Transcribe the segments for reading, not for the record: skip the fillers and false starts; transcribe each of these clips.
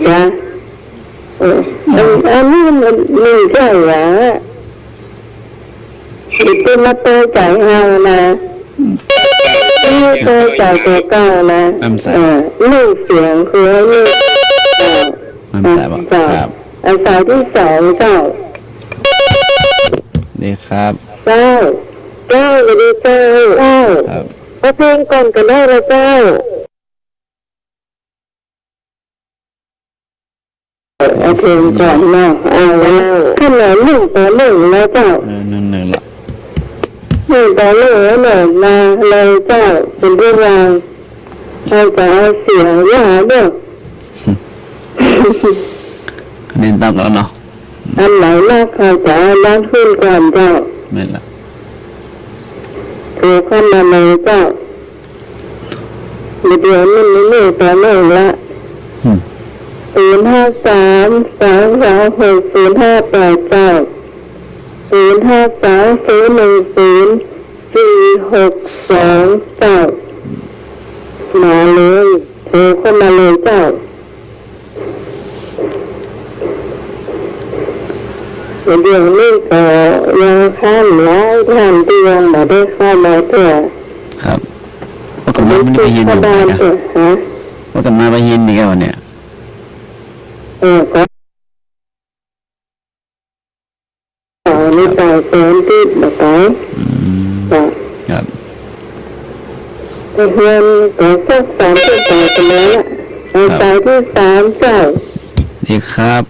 จ้ะอันนี้มันมีใช่หรอเป็นมาเตยใจเฮานะเตยใจตัวเก่านะลูกเสียงคือลูกมันใส่บอกครับอันสายที่สองเจ้านี่ครับเจ้าสวัสดีเจ้าครับเอาเพลงก่อนกันได้แล้วเจ้าเอาเพลงก่อนเนาะเอาแล้วขนาด1-1แล้วเจ้า1-1ละ1-1แล้วมาเลยเจ้าเป็นเรื่องราวเราจะเอาเสียงยาเด้อเน้นตามแล้วเนาะอันไหนมากเขาจะเอาล้างขึ้นก่อนเจ้าไม่ละคือเข้ามาเลยเจ้าเดี๋ยวมันไม่ต่อเนื่องละ053-326-058เจ้า053-010-462เจ้ามาเลยโทรเข้ามาเลยเจ้าเดี๋ยวนี้ก็ยังข้ามหลายท่านที่ยังไม่ได้เข้ามาเถอะครับว่ากันมาไม่ได้ยินอยู่นะว่ากันมาไปยินนี่แกวันเนี้ยก็นี่ต่อแสนติดแบบไหนครับเพื่อนก็สัก38กันแล้วสายที่3เจ้าดีครับ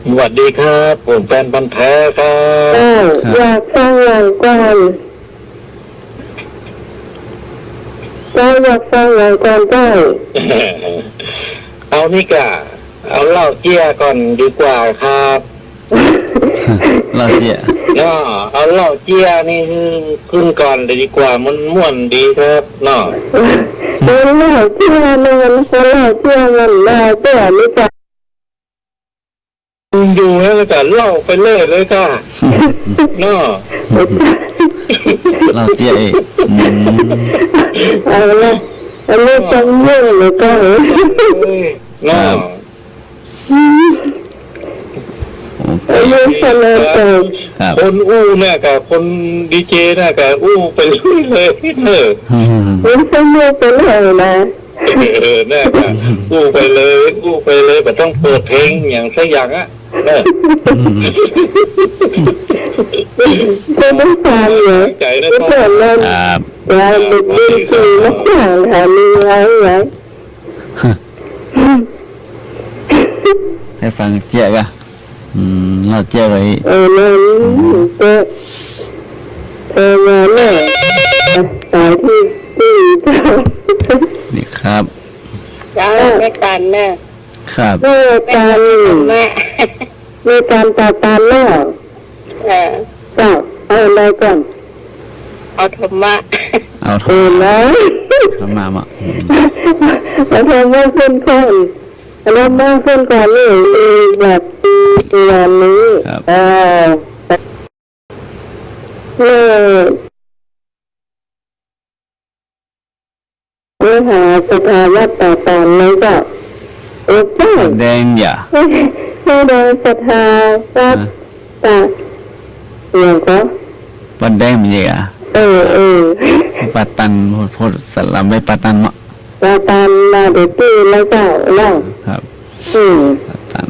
สวัสดีครับผมแฟนพันธุ์แท้ครับอยากฟังอย่างก่อนอยากฟังอย่างก่อนได้เอานี่กะเอาเหล้าเจี้ยก่อนดีกว่าครับเหล้าเจี้ยเอาเหล้าเจี้ยนี่ขึ้นก่อนเลยดีกว่ามันม่วนดีครับเนาะเหล้าเจี้ยมันเหล้าเจี้ยมันได้แต่ไม่จัอยู่แล้วก็เล่าไปเรื่อยเลยค่ะเนาะเราเจี๊ยเอาละอันนี้จังเรื่องเลยก็เนาะอายุเท่าไหร่คนอู้เนี่ยกับคนดีเจเนี่ยกับอู้ไปเรื่อยเลยมันสนุกไปเลยนะน่ะอู้ไปเลยแบบต้องเปิดเพลงอย่างสักอย่างอ่ะก็ต้องฟังเหรอก็เปิดเลยเราดึกดึกคือนักข่าวหามีอะไรให้ฟังเจี๊ยกะเราเจี๊ยไว้นั่นมาเนี่ยสายที่เจ้านี่ครับจ้าแม่กันแม่ครับแม่กันแม่มีการต่อตามแม่เจ้าเอาอะไรก่อนเอาธรรมะเอาธรรมะธรรมะมาเอาธรรมะขึ้นก่อนแล้วมาขึ้นก่อนนี่แบบอย่างนี้หาสภาวะต่อตามนี้ก็แดงอย่าให้โดยสภาวะต่างอย่างก็ปันแดงมีอ่ะปัตตันพูดสลับไม่ปัตตันเนาะปัตตันมาเด็กตีแล้วเจ้าเล่าครับปัตตัน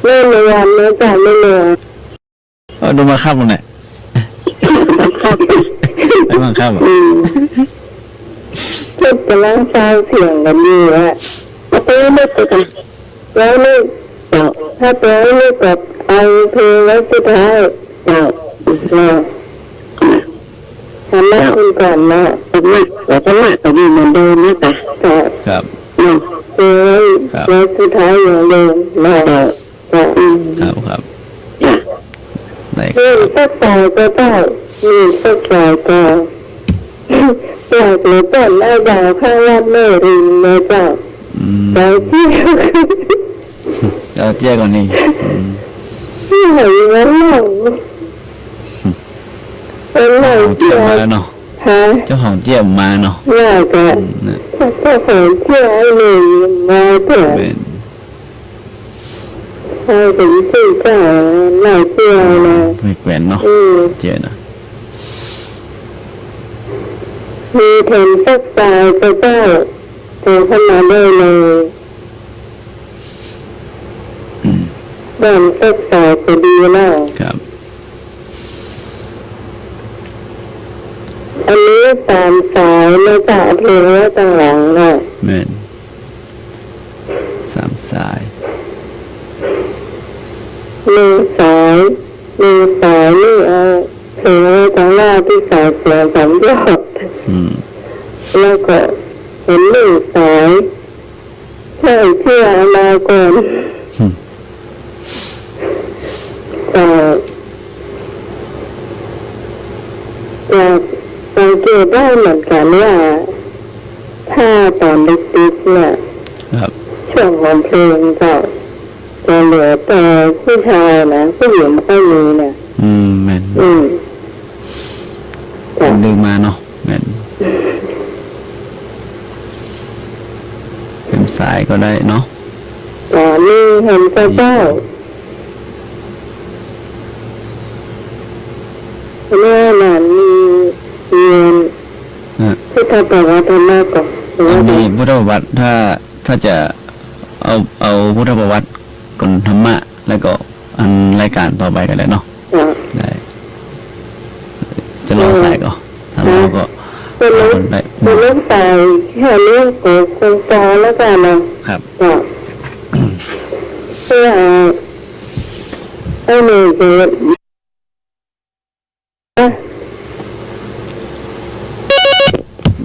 ไม่เลือนไม่จ่าไม่เลือนดูมาครับเนี่ยไม่มาครับเพื่อนกำลังฟังเสียงกันอยู่ฮะแต่ไม่ติดแล้วนี่ถ้าตัวนี่กับเอาเพลงไว้สุดท้ายทำให้คุณก่อนนะแต่ก็หนักแต่ดีเหมือนเดิมนะจ๊ะครับเพลงไว้สุดท้ายอย่างเดิมนะครับนี่สักต่อก็ได้นี่สักต่อก็อยากหรือต้นไอ้ดาวข้างวัดแม่ริมนะจ๊ะดาวเจี๊ยดาวเจี๊ยก่อนนี่เห็นไหมล่ะเป็นไรเจี๊ย ฮะ เจ้าของเจี๊ยบมาเนาะ น่าจะ นะ เจ้าของเที่ยวไอ้หนึ่งมาเถอะ เป็น ใช่ถึงสี่เจ้าหลายเที่ยวนะ ไม่แขวนเนาะ อืม เจี๊ยบนะ มีแผ่นสักสายเจ้าเจ้าโทรเข้ามาได้เลยแผ่นสักสายจะดีแล้ว ครับ อันนี้สามสายมาจากเพลงไว้ต่างหลังน่ะ แม่น3 สาย 1 สายนี่เอาเพลงไว้ต่างหน้าที่สายเสียงสามยอด อืม แล้วก็เห็น1 สายใช่เชื่อมาก่อน อืม จะสังเกตได้เหมือนกันว่าถ้าตอนเด็กๆเนี่ย ครับ ช่วงของเพลงจะเหลือแต่ผู้ชายนะผู้หญิงไม่ค่อยมีเนี่ย แม่น จ้ะ ดึงมาเนาะแม่นเป็นสายก็ได้เนาะ แต่นี่เห็นพระเจ้าเมื่อนั้นมีเรียน อ่ะ พุทธประวัติมากกว่า อันนี้พุทธประวัติถ้าจะเอาพุทธประวัติก่อนธรรมะ แล้วก็อันรายการต่อไปกันเลยเนาะ จ้ะ ได้ จะรอสายก็ถ้าเราก็ เป็นลูก ได้ เป็นลูกตายแค่เรื่องของคนตอแล้วกันนะครับ จ้ะเพื่อให้หนูเกิด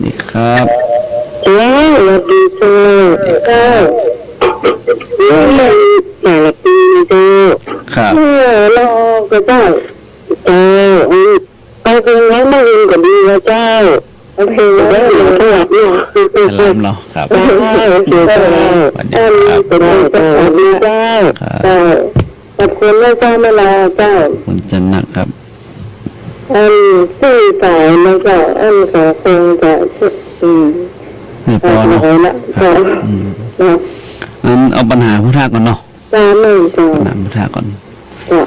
นี่ครับ สวัสดีจ้าเจ้านี่มันแต่ละปีเจ้า ครับ เราก็เจ้าเอาเพลงไว้มาเองก็ดีนะเจ้าเอาเพลงไว้หนูถนัดเนี่ย สลามเนาะครับ เจ้าเจ้าเป็นไงสวัสดีเจ้าเจ้าขอบคุณนะเจ้าเวลาเจ้า คุณจันนักครับ สื่อสายนะเจ้าขอคงจะไม่พอเนาะ ละเจ้า งั้นเอาปัญหาพุทธะก่อนเนาะ จ้าหนึ่งเจ้า ปัญหาพุทธะก่อน จ้า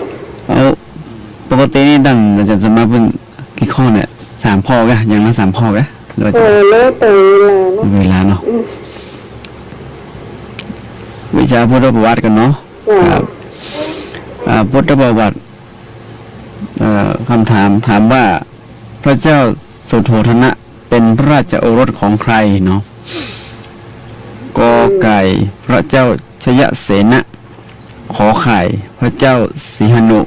เอาปกตินี่ดังอาจารย์สมมาเพิ่งกี่ข้อเนี่ย3 ข้อแกอย่างละ3 ข้อแกหรือว่าจะ แล้วแต่เวลาเนาะ เวลาเนาะวิชาพุทธประวัติกันเนาะครับพุทธประวัติคำถามว่าพระเจ้าสุโธทนะเป็นพระราชโอรสของใครเนาะกอไก่พระเจ้าชยเสนะขอไข่พระเจ้าสีหนุ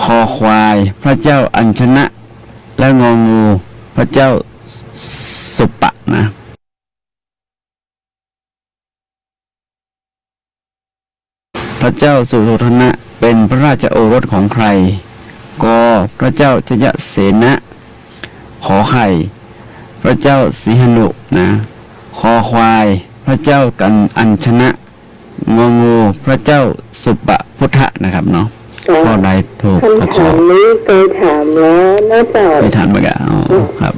คอควายพระเจ้าอัญชนะและงองูพระเจ้าสุปะนะพระเจ้าสุโธทนะเป็นพระราชโอรสของใครกอพระเจ้าชยเสนะขอไข่พระเจ้าสีหนุนะคอควายพระเจ้ากันอัญชนะงองูพระเจ้าสุปะพุทธะนะครับเนาะข้อใดถูกก็ คำ ขอ ถามนี้เคยถามแล้วนะเจ้า ไปถามมากันอ๋อครับ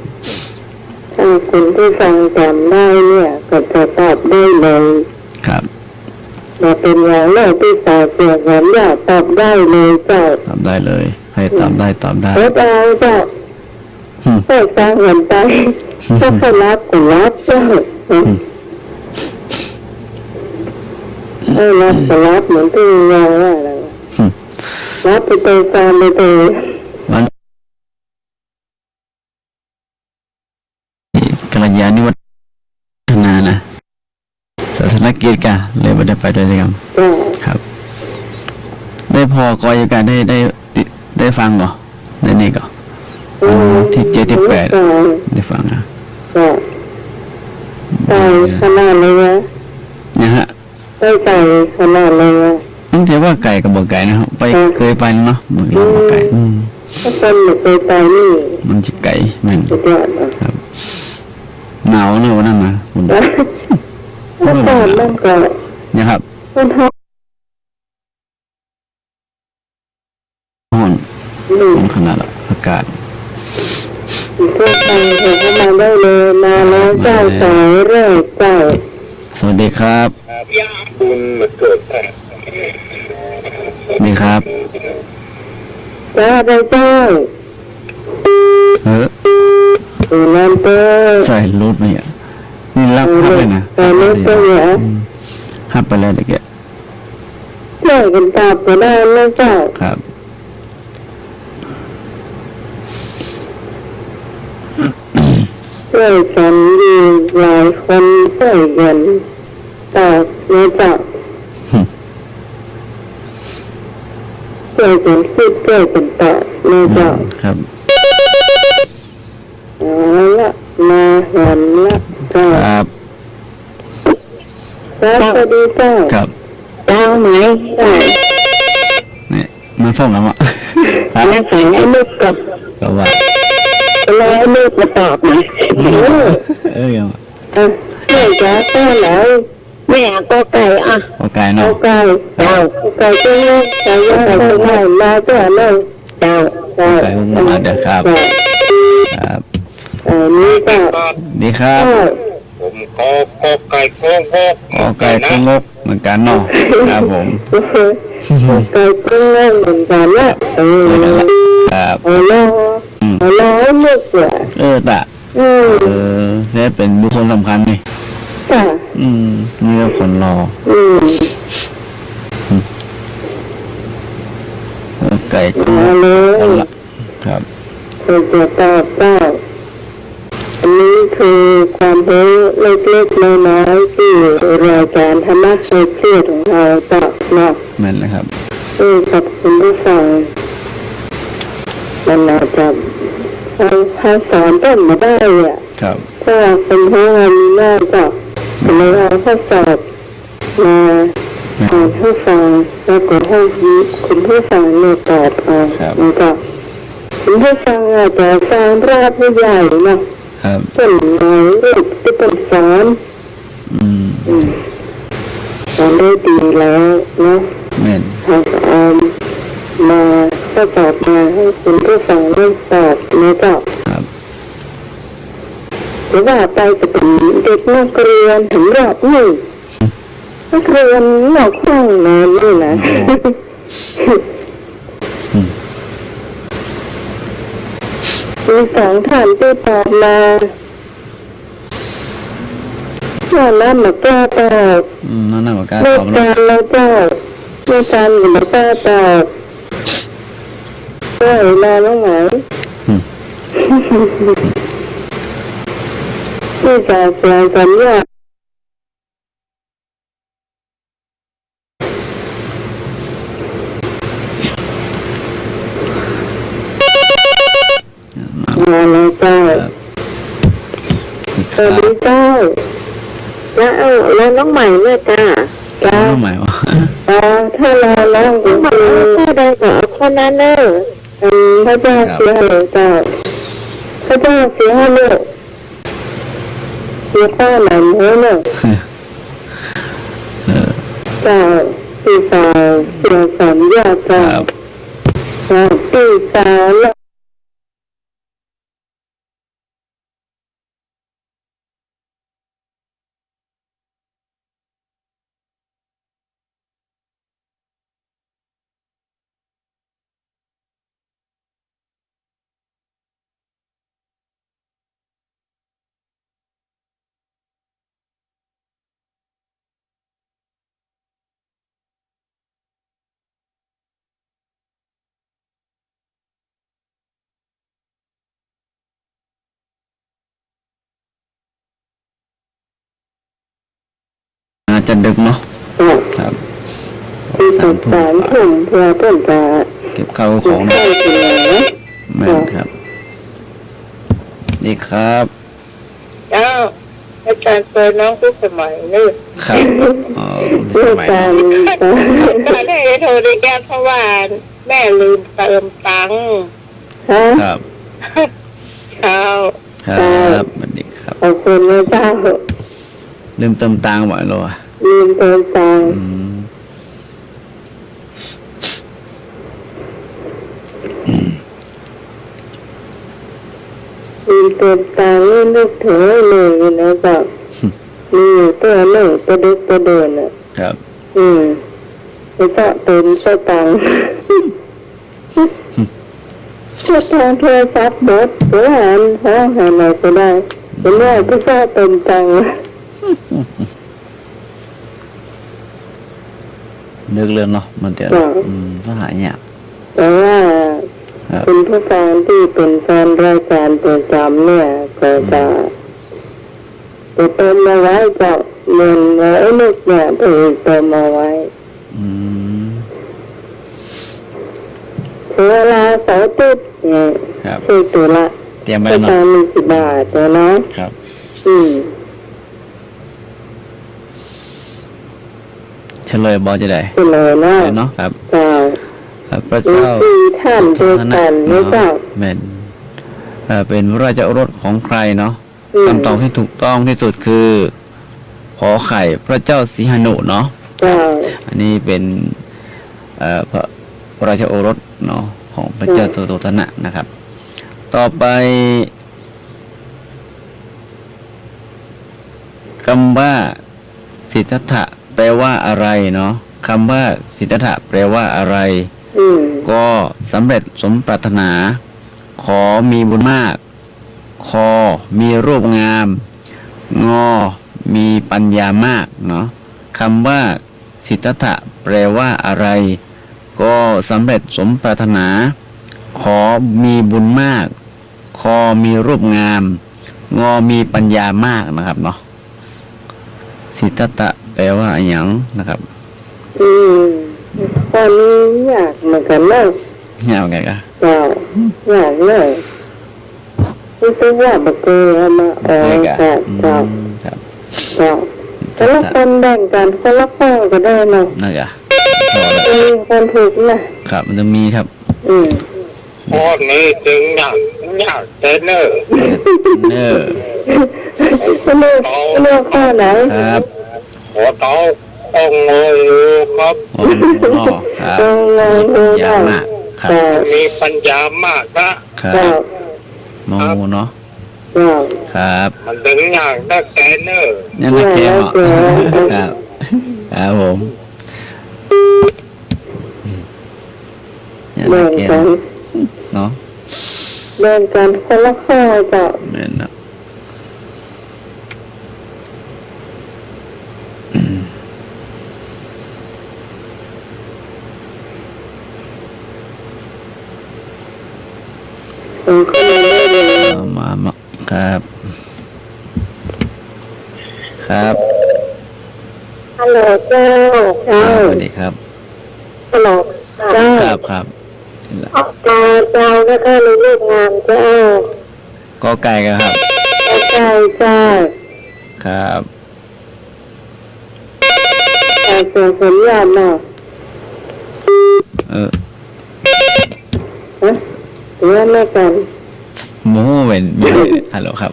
ถ้าคุณผู้ฟังจำได้เนี่ยก็จะตอบได้เลย ครับ มาเป็นอย่างแรกที่สาวเสียงผมอยากตอบได้เลยเจ้า ตอบได้เลยให้ตอบได้ตอบได้ แล้วเอาเจ้าก็สร้างเงินไปก็ขรับก็รับเจ้ารับก็รับเหมือนที่ยองว่าอะไรรับไปเตยตามไปเตย วันกัลยาณิวัฒนานะศาสนกิจกะเลยไม่ได้ไปด้วยกันครับ ได้พอกอยกันได้ฟังก่อได้นี่ก่อที่78ได้ฟังอ่ะ ใส่ขนาดเลยนะ นะฮะ ใส่ขนาดเลยนะ มันถือว่าไก่กับบ่ไก่นะครับไปเคยไปเนาะบ่ไก่ ถ้าเป็นหนูเคยไปนี่ มันจะไก่มัน สุดยอดอ่ะ ครับหนาวเนอะวันนั้นนะคุณ แล้วตอนนั่นก็ นะครับ มันท้อง ห้อน หนึ่ง ขนาดอากาศ ด ผู้ฟังโทรเข้ามาได้เลยมาแล้วเจ้าสายแรกเจ้า สวัสดีครับ คุณมาเกิดแต่ นี่ครับ จ้าได้เจ้า เออ นั่นเต้ ใส่รูดเนี่ยนี่รับเลยนะ ใส่รูดเลยเหรอ ฮับไปเลยเด็ก เลิกกันตอบก็ได้นะเจ้า ครับ ช่วยกันดีหลายคนช่วยกันตอบนะเจ้าช่วยกันคิดช่วยกันตอบนะเจ้า ครับ เอาละมาหันละเจ้า ครับ สวัสดีเจ้า ครับ เจ้าไหมเจ้า นี่มันฟ้องแล้วอ่ะครับ มาใส่ให้ลูกกับ ก็ว่า รอให้ลูกมาตอบนะยัง ไม่จ้าเจ้าแล้วไม่อยากก็ไก่อ่ะ โอเคเนาะ เอาไก่เจ้าไก่เจ้าไก่ย่างไก่ย่างมาเจ้าเลยเจ้าเจ้า ไก่หุ้มมาเดี๋ยวครับครับ นี่เจ้า ดีครับ ผมก็ไก่โค้ง โอไก่ก็งกเหมือนกันเนาะครับผม ไก่ก็งกเหมือนกันละครับ เอาล้อเอาล้อลูกเสือ ตะนี่เป็นบุคคลสำคัญนี่ จ้า นี่ก็คนรอไก่ก็ มาเลย คนละครับ คือจะตอบเจ้าอันนี้คือความรู้เล็กๆน้อยๆที่รายการธรรมะเชื่อของเราตอบเนาะ แม่นเลยครับ กับคุณผู้ฟังมันอาจจะถ้าสอนต้นมาได้อ่ะ ครับ ถ้าเป็นผู้งานน่าจะเลยเอาข้อสอบมาอ่านให้ฟังแล้วก็ให้คุณผู้ฟังเนี่ยตอบเอาแล้วก็คุณผู้ฟังอาจจะฟังราบไม่ใหญ่เนาะ ครับ เป็นไงรูปที่เป็นสอนสอนได้ดีแล้วเนาะ แม่น เราจะเอามาก็ตอบมาให้คุณผู้ฟังได้ตอบนะเจ้า ครับ หรือว่าไปจะเป็นเด็กนักเรียนถึงรอบนี่นักเรียนนอกห้องนอนนี่นะมีสองท่านที่ตอบมาว่าน้ำมาแก้ตอบ นั่นน่ะบอกการ ไม่ ตอบ การเราเจ้าไม่การอยู่มาแก้ตอบได้มาแล้วไหมที่จะแปลสัญญามาแล้วเจ้าสวัสดีเจ้าแล้วน้องใหม่เมื่อจ้าจ้า รู้ไหมวะ ถ้าเราร้องก็ถ้าได้ก็คนนั้นเนอะพระเจ้าเสียเลยเจ้าพระเจ้าเสียให้ลูกเสียป้าหนันเฮ้เนอะเจ้าปีสาวเสียสัญญาเจ้าปีสาวแล้วจะดึกเนาะครับ ปีสามถุ่มเพื่อเพื่อนจะ เก็บข้าวของ เข้าถึงนะ แม่นครับนี่ครับ เจ้าอาจารย์เปิดน้องทุกสมัยนี่ ครับสมัย การได้โทรได้แก้เพราะว่าแม่ลืมเติมตังค์ ครับ เช้า ครับสวัสดีครับ ขอบคุณนะเจ้า ลืมเติมตังค์บ่อยเลย ลืมเติมตังค์ลืม ตัวตาเล่นลูกเถอเลยนะจ๊ะมีตัวหนึ่งตัวเด็กตัวเดินอ่ะ ครับ แล้วก็เป็นสตังค์สตังค์โทรศัพท์หมดหรือหาอะไรก็ได้เป็นว่าก็ทราบเป็นตังค์ นึกเรื่องเนาะมันเดี๋ยวสหายเนี่ย แต่ว่าคุณผู้ฟังที่เป็นแฟนรายการประจำเนี่ยก็จะเติมมาไว้กับเงินไว้นึกเนี่ยเติมมาไว้เวลาเสาร์ติดเนี่ยคือตัวละ เตรียมไว้ ก็ เนาะ จะมี10 บาทนะครับ เฉลยบอจะได้ เป็นเลยนะ เนาะครับ จ้า พระเจ้า ท่านด้วยกันไม่ทราบ เป็นราชโอรสของใครเนาะคำตอบที่ถูกต้องที่สุดคือขอไข่พระเจ้าสีหนุเนาะ จ้า อันนี้เป็นพระราชโอรสเนาะของพระเจ้าโสโธทนะนะครับ ต่อไปคำว่าสิทธัตถะแปลว่าอะไรเนาะคำว่าสิทธัตถะแปลว่าอะไรก็สำเร็จสมปรารถนาขอมีบุญมากคอมีรูปงามงอมีปัญญามากเนาะคำว่าสิทธัตถะแปลว่าอะไรก็สำเร็จสมปรารถนาขอมีบุญมากคอมีรูปงามงอมีปัญญามากนะครับเนาะสิทธัตถะแปลว่าอย่างนะครับตอนนี้อยากเหมือนกันเลยอยากไงกันอยากเลยรู้สึกว่าบักเกยมาครับแต่ละคนแบ่งกันคนละข้อก็ได้เนาะนั่นกะคนถูกนะครับมันจะมีครับข้อนี้จึงอยากเทเนอร์เลือกข้อไหนครับหัวเต้าองงอยู่ครับองงยากมากครับมีปัญญามากนะครับมองเนาะครับมันถึงอยากได้เทเนอร์นี่นะแกครับครับผมเล่นกันเนาะเล่นกันคนละข้อจ้ะเล่นนะมาครับครับฮัลโหลเจ้าสวัสดีครับฮัลโหลเจ้าครับเจ้าก็แค่รู้เรื่องงานเจ้าก็ไก่กันครับก็ไก่จ้าครับแต่เสียงสัญญาณเนาะเรื่องแม่กันโม้เป็นฮัลโหลครับ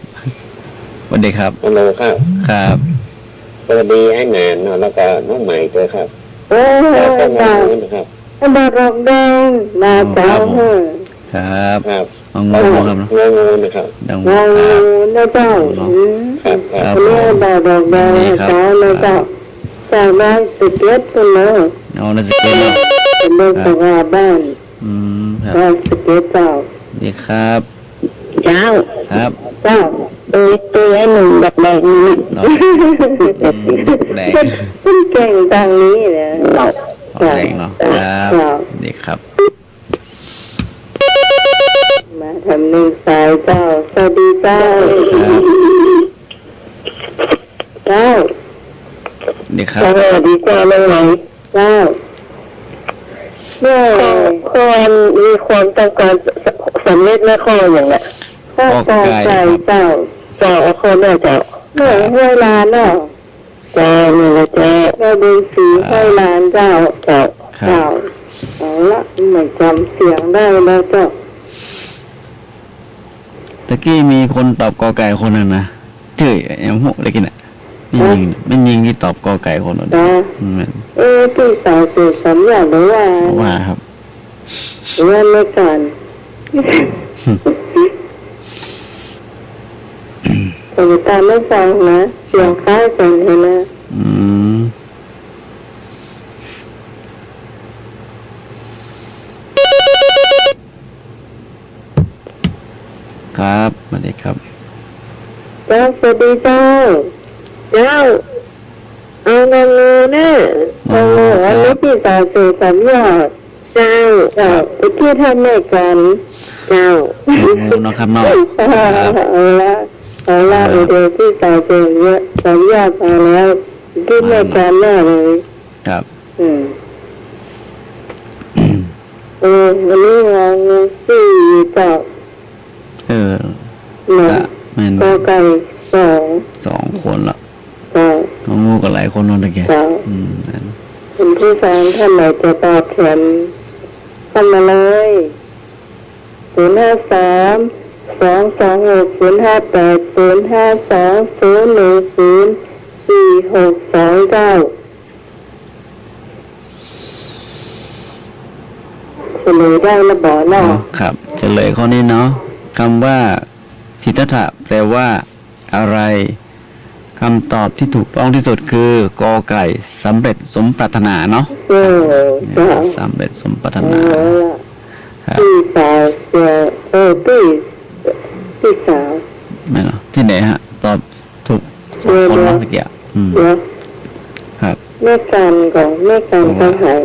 สวัสดีครับฮัลโหลครับครับสวัสดีให้แนนแล้วก็น้องใหม่ด้วยครับจ้าครับบาดอกแดงนาเจ้าครับงงครับงงนะครับงงนะเจ้าครับเรื่องบาดอกแดงเจ้านะเจ้าจากบ้านสเก็ตกันเลยเอาในสเก็ตเนาะเป็นเรื่องของบ้านบ้านสเก็ตเจ้าดีครับเจ้าครับเจ้าตัวให้หนึ่งแบบแดงนี้แดงเก่งทางนี้เลยแดงเนาะครับดีครับมาทำหนึ่งสายเจ้าสวัสดีเจ้าเจ้าดีครับสวัสดีเจ้าเรื่องไหนเจ้าเมื่อคนมีความต้องการสำเร็จและข้ออย่างเนี้ยข้อใจเจ้าคนน่าจะเมื่อเวลาเนาะเจ้าเนี่ยเจ้าเราดูสีให้ร้านเจ้าเอาละไม่จำเสียงได้แล้วเจ้าตะกี้มีคนตอบกอไก่คนนึงนะชื่อยังหกเลยกินอ่ะไม่ยิงที่ตอบกอไก่คนนึงพี่สาวสื่อสัญญาหรือว่าครับเรื่องไม่กัน แต่ตามไม่ฟังนะเสียงคล้ายกันเห็นไหม อืมครับสวัสดีครับ เจ้าสวัสดีเจ้าเจ้าเอาเงินเนี่ยเอาเงินอันนี้ที่สาวสื่อสัญญาเจ้าที่ทำในกันเจ้า งูเนาะครับเนาะ เอาละเดี๋ยวที่สาวสื่อเยอะสัญญาไปแล้วที่ในกันแน่เลย ครับ วันนี้เราสี่เจ้า เออ หนึ่ง แม่น ก็ไก่สองคนละ เจ้า เขางูกับหลายคนนนตะแก เจ้า นั่น คุณผู้ฟังท่านไหนจะตอบแทนเข้ามาเลย053-226-058-052-010-462-9เฉลยได้แล้วบอกเนาะ ครับเฉลยข้อนี้เนาะคำว่าสิทธัตถะแปลว่าอะไรคำตอบที่ถูกต้องที่สุดคือกอไก่สำเร็จสมปรารถนาเนาะ จ้า สำเร็จสมปรารถนาครับ พี่สาวเสียพี่สาว ไม่หรอที่ไหนฮะ ตอบถูกสองคนเนาะเมื่อกี้ เนาะ ครับ แม่กันของแม่กันก็หาย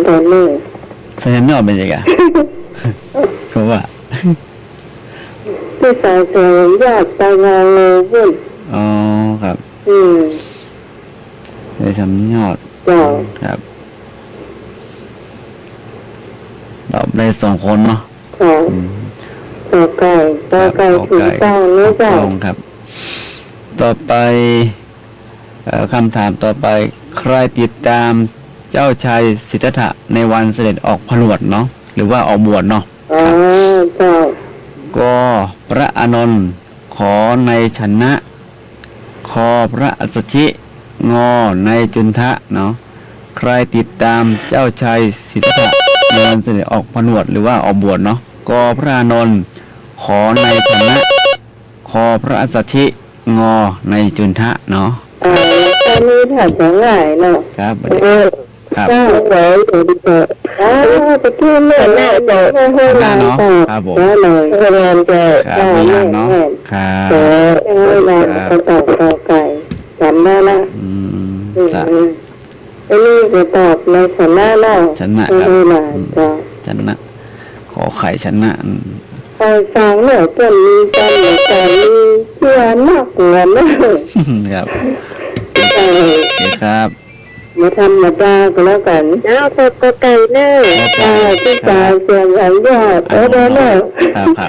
ตอนนี้ แสดงไม่ออกเป็นยังไงก็ว่า พี่สาวเสียญาติไปงานเลยพุ่น อ๋อครับ ได้ทำยอด เจ้า ครับตอบได้สองคนเนาะ ค่ะต่อไก่ถูกต้องนี่เจ้า ถูกต้องครับ ต่อไปคำถามต่อไปใครติดตามเจ้าชายสิทธัตถะในวันเสด็จออกผนวดเนาะหรือว่าออกบวชเนาะ อ๋อเจ้า ก็พระอานนท์ขอในชนะคอพระอัสสชิงอในจุนทะเนาะใครติดตามเจ้าชายสิทธัตถะในวันเสด็จออกผนวดหรือว่าออกบวชเนาะก็พระอานนท์ขอในชนะคอพระอัสสชิงอในจุนทะเนาะ ตอนนี้ถัดจากไหนเนาะ ครับ ครับ เจ้าไว้เดี๋ยวดีกว่าไปที่แม่แม่เจ้าให้หลานเจ้าได้เลยให้หลานเจ้า ครับ ได้ ไม่ แม่ ยากเนาะ แม่ ครับ ให้หลานไปตอบต่อไก่จำได้ละ จ้ะ ไอ้นี่จะตอบในชนะเล่า ชนะครับ ให้หลานเจ้า ชนะขอไข่ชนะ ไปฟังเนี่ยจนมีกันเหมือนกันมีเชื่อนักเหมือนนะครับ โอเคครับ มาธรรมดาก็แล้วกันแล้วก็ไก่เน่ที่ตายเสียงหลังยอดได้เน่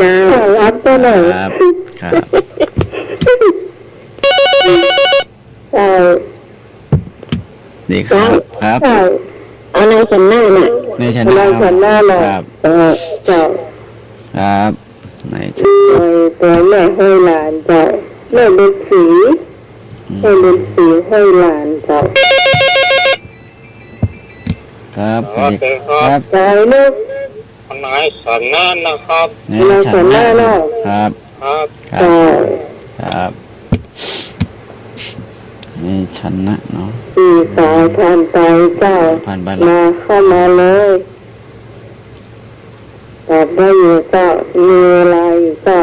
จ้ารับก็หน่อย ครับครับ ใช่ ดีครับครับ ใช่อะไรฉันหน้าน่ะ ในช อะ นะ ไรฉันหน้าน่ะ ครับ เจ้า ครับในช ตัวแม่ให้หลานเจ้าแม่เป็นสีให้เป็นสีให้หลานเจ้า ครับ โอเคครับ ใจลูก นายสันนั่นนะครับ ในชนะครับครับ ครับ ใช่ ครับในชนะเนาะ สี่สายผ่านไปเจ้า ผ่านไปละ มาเข้ามาเลยตอบได้อยู่เจ้ามีอะไรอยู่เจ้า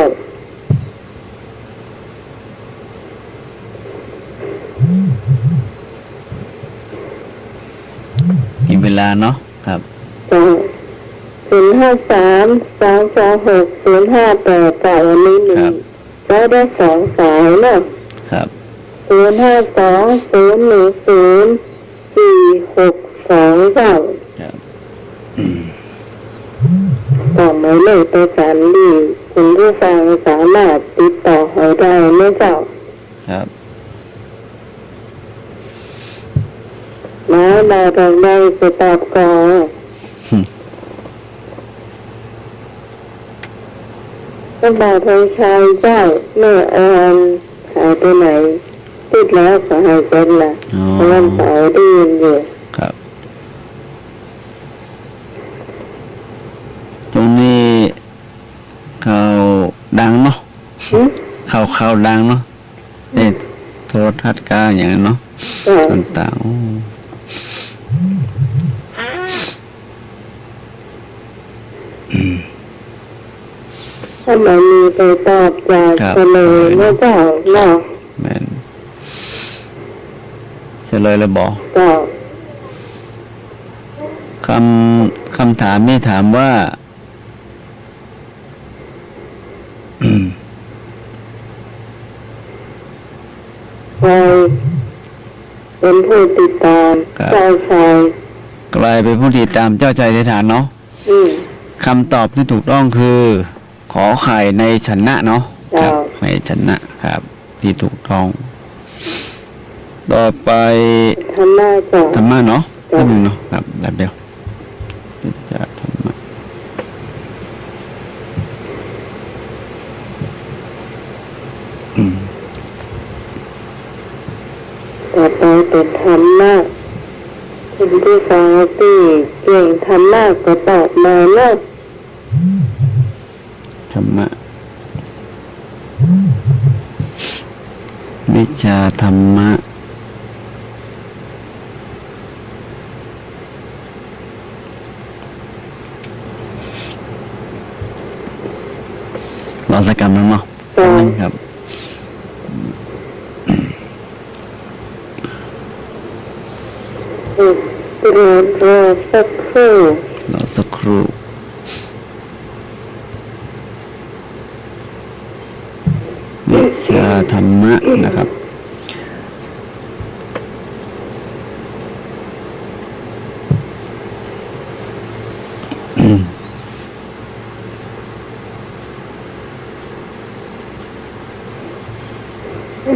มีเวลาเนาะครับ จ้า053-226-058เจ้าวันนี้หนึ่ ครั ง บ ได้สองสายเนาะ ครับ 052-010-462เจ้า ครับ ต่อหมายเลขประสานดีคุณผู้ฟังสามารถติดต่อเขาได้ไหมเจ้า ครับ มาเราต้องได้จะตอบก่อนก็บอกทางชายเจ้าเมื่อหายไปไหนติดแล้วก็หายเป็นละ อ๋อ วันเสาร์ได้ยินอยู่ ครับ ตรงนี้เขาดังเนาะ หึ เขาดังเนาะ โทรทัศน์การอย่างนั้นเนาะ จ้ะ ต่างๆโอ้ ถ้ามันมีไปตอบจากเฉลยนะเจ้าเนาะ แม่นเฉลยเลยบอก เจ้า คำถามนี่ถามว่า ใครเป็นผู้ติดตาม ครับ เจ้าชาย กลายเป็นผู้ติดตามเจ้าใจในฐานเนาะ อืม คำตอบที่ถูกต้องคือ ขอไข่ในชนะเนาะครับ ในชนะครับ ที่ถูกต้อง ต่อไป ทำหน้าเจ้า ธรรมะเนาะ จ้ะ นิดนึงเนาะครับแบบเดียวจะธรรมะอืม ต่อไปเป็นธรรมะคุณผู้ฟังที่เก่งธรรมะก็ตอบมาเนาะ ธรรมะวิชาธรรมะรอสักกรรมนึงเนาะ จ้ะ ครับ รอสักครู่ รอสักครู่วิชาธรรมะนะครับ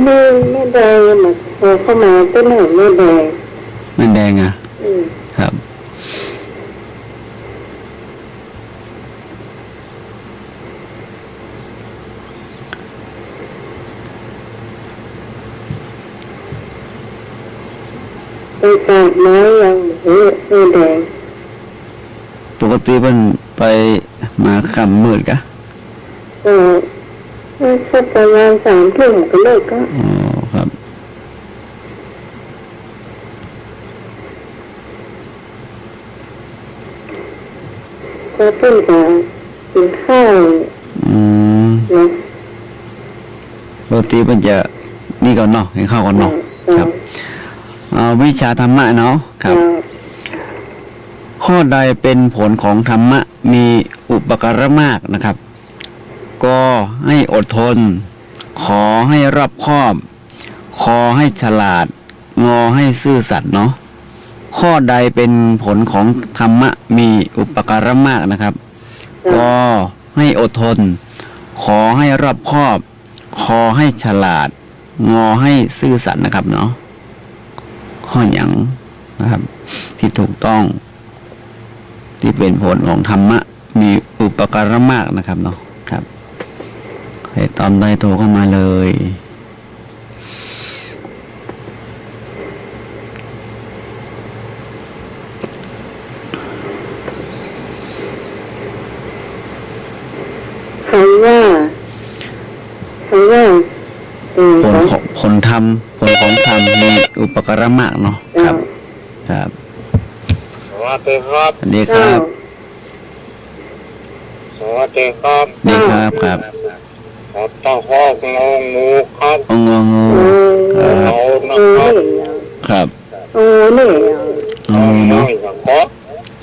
ไม่ได้มาโทรเข้ามาก็หน่อยไม่ได้ แม่นแดงอ่ะ อืม ครับ ไปกราบไม้ยังไม่ได้ ปกติมันไปมาคำมืดกะ ก็สักประมาณ3 ทุ่มก็เลิกก็ อ๋อครับ เพิ่นจะกินข้าว อืม นะ ปกติมันจะนี่ก่อนเนาะให้เข้าก่อนเนาะครับวิชาธรรมะเนาะครับ ข้อใดเป็นผลของธรรมะมีอุปการะมากนะครับ ก็ให้อดทน ขอให้รอบคอบ ขอให้ฉลาด งอให้ซื่อสัตย์เนาะข้อใดเป็นผลของธรรมะมีอุปการะมากนะครับ ก็ให้อดทน ขอให้รอบคอบ ขอให้ฉลาด งอให้ซื่อสัตย์นะครับเนาะข้ออย่างนะครับ ที่ถูกต้อง ที่เป็นผลของธรรมะมีอุปการะมากนะครับเนาะครับใครตอบได้โทรเข้ามาเลยคำว่าผล ผลธรรมผลของธรรมมีอุปการะมากเนาะครับ ครับ สวัสดีครับ สวัสดีครับ สวัสดีครับ ดีครับครับ ครับต้องหอกงองูครับ องงงูครับ เอานะครับ ครับ เนี่ย งูเนาะ อย่างครับ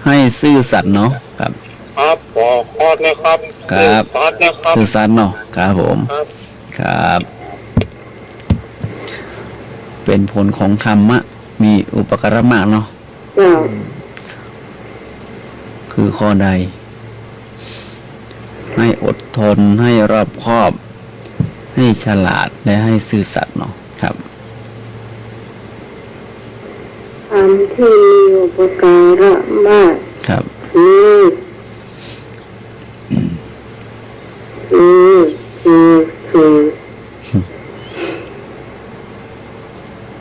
ให้ซื่อสัตย์เนาะครับ ครับขอคอดนะครับ ครับ คอดนะครับ ซื่อสัตย์เนาะครับผม ครับ ครับ เป็นผลของธรรมะมีอุปการะมากเนาะ จ้า คือข้อใด ให้อดทนให้รอบคอบ ให้ฉลาดและให้ซื่อสัตย์เนาะครับ คำที่มีอุปการะมาก ครับ คือคือ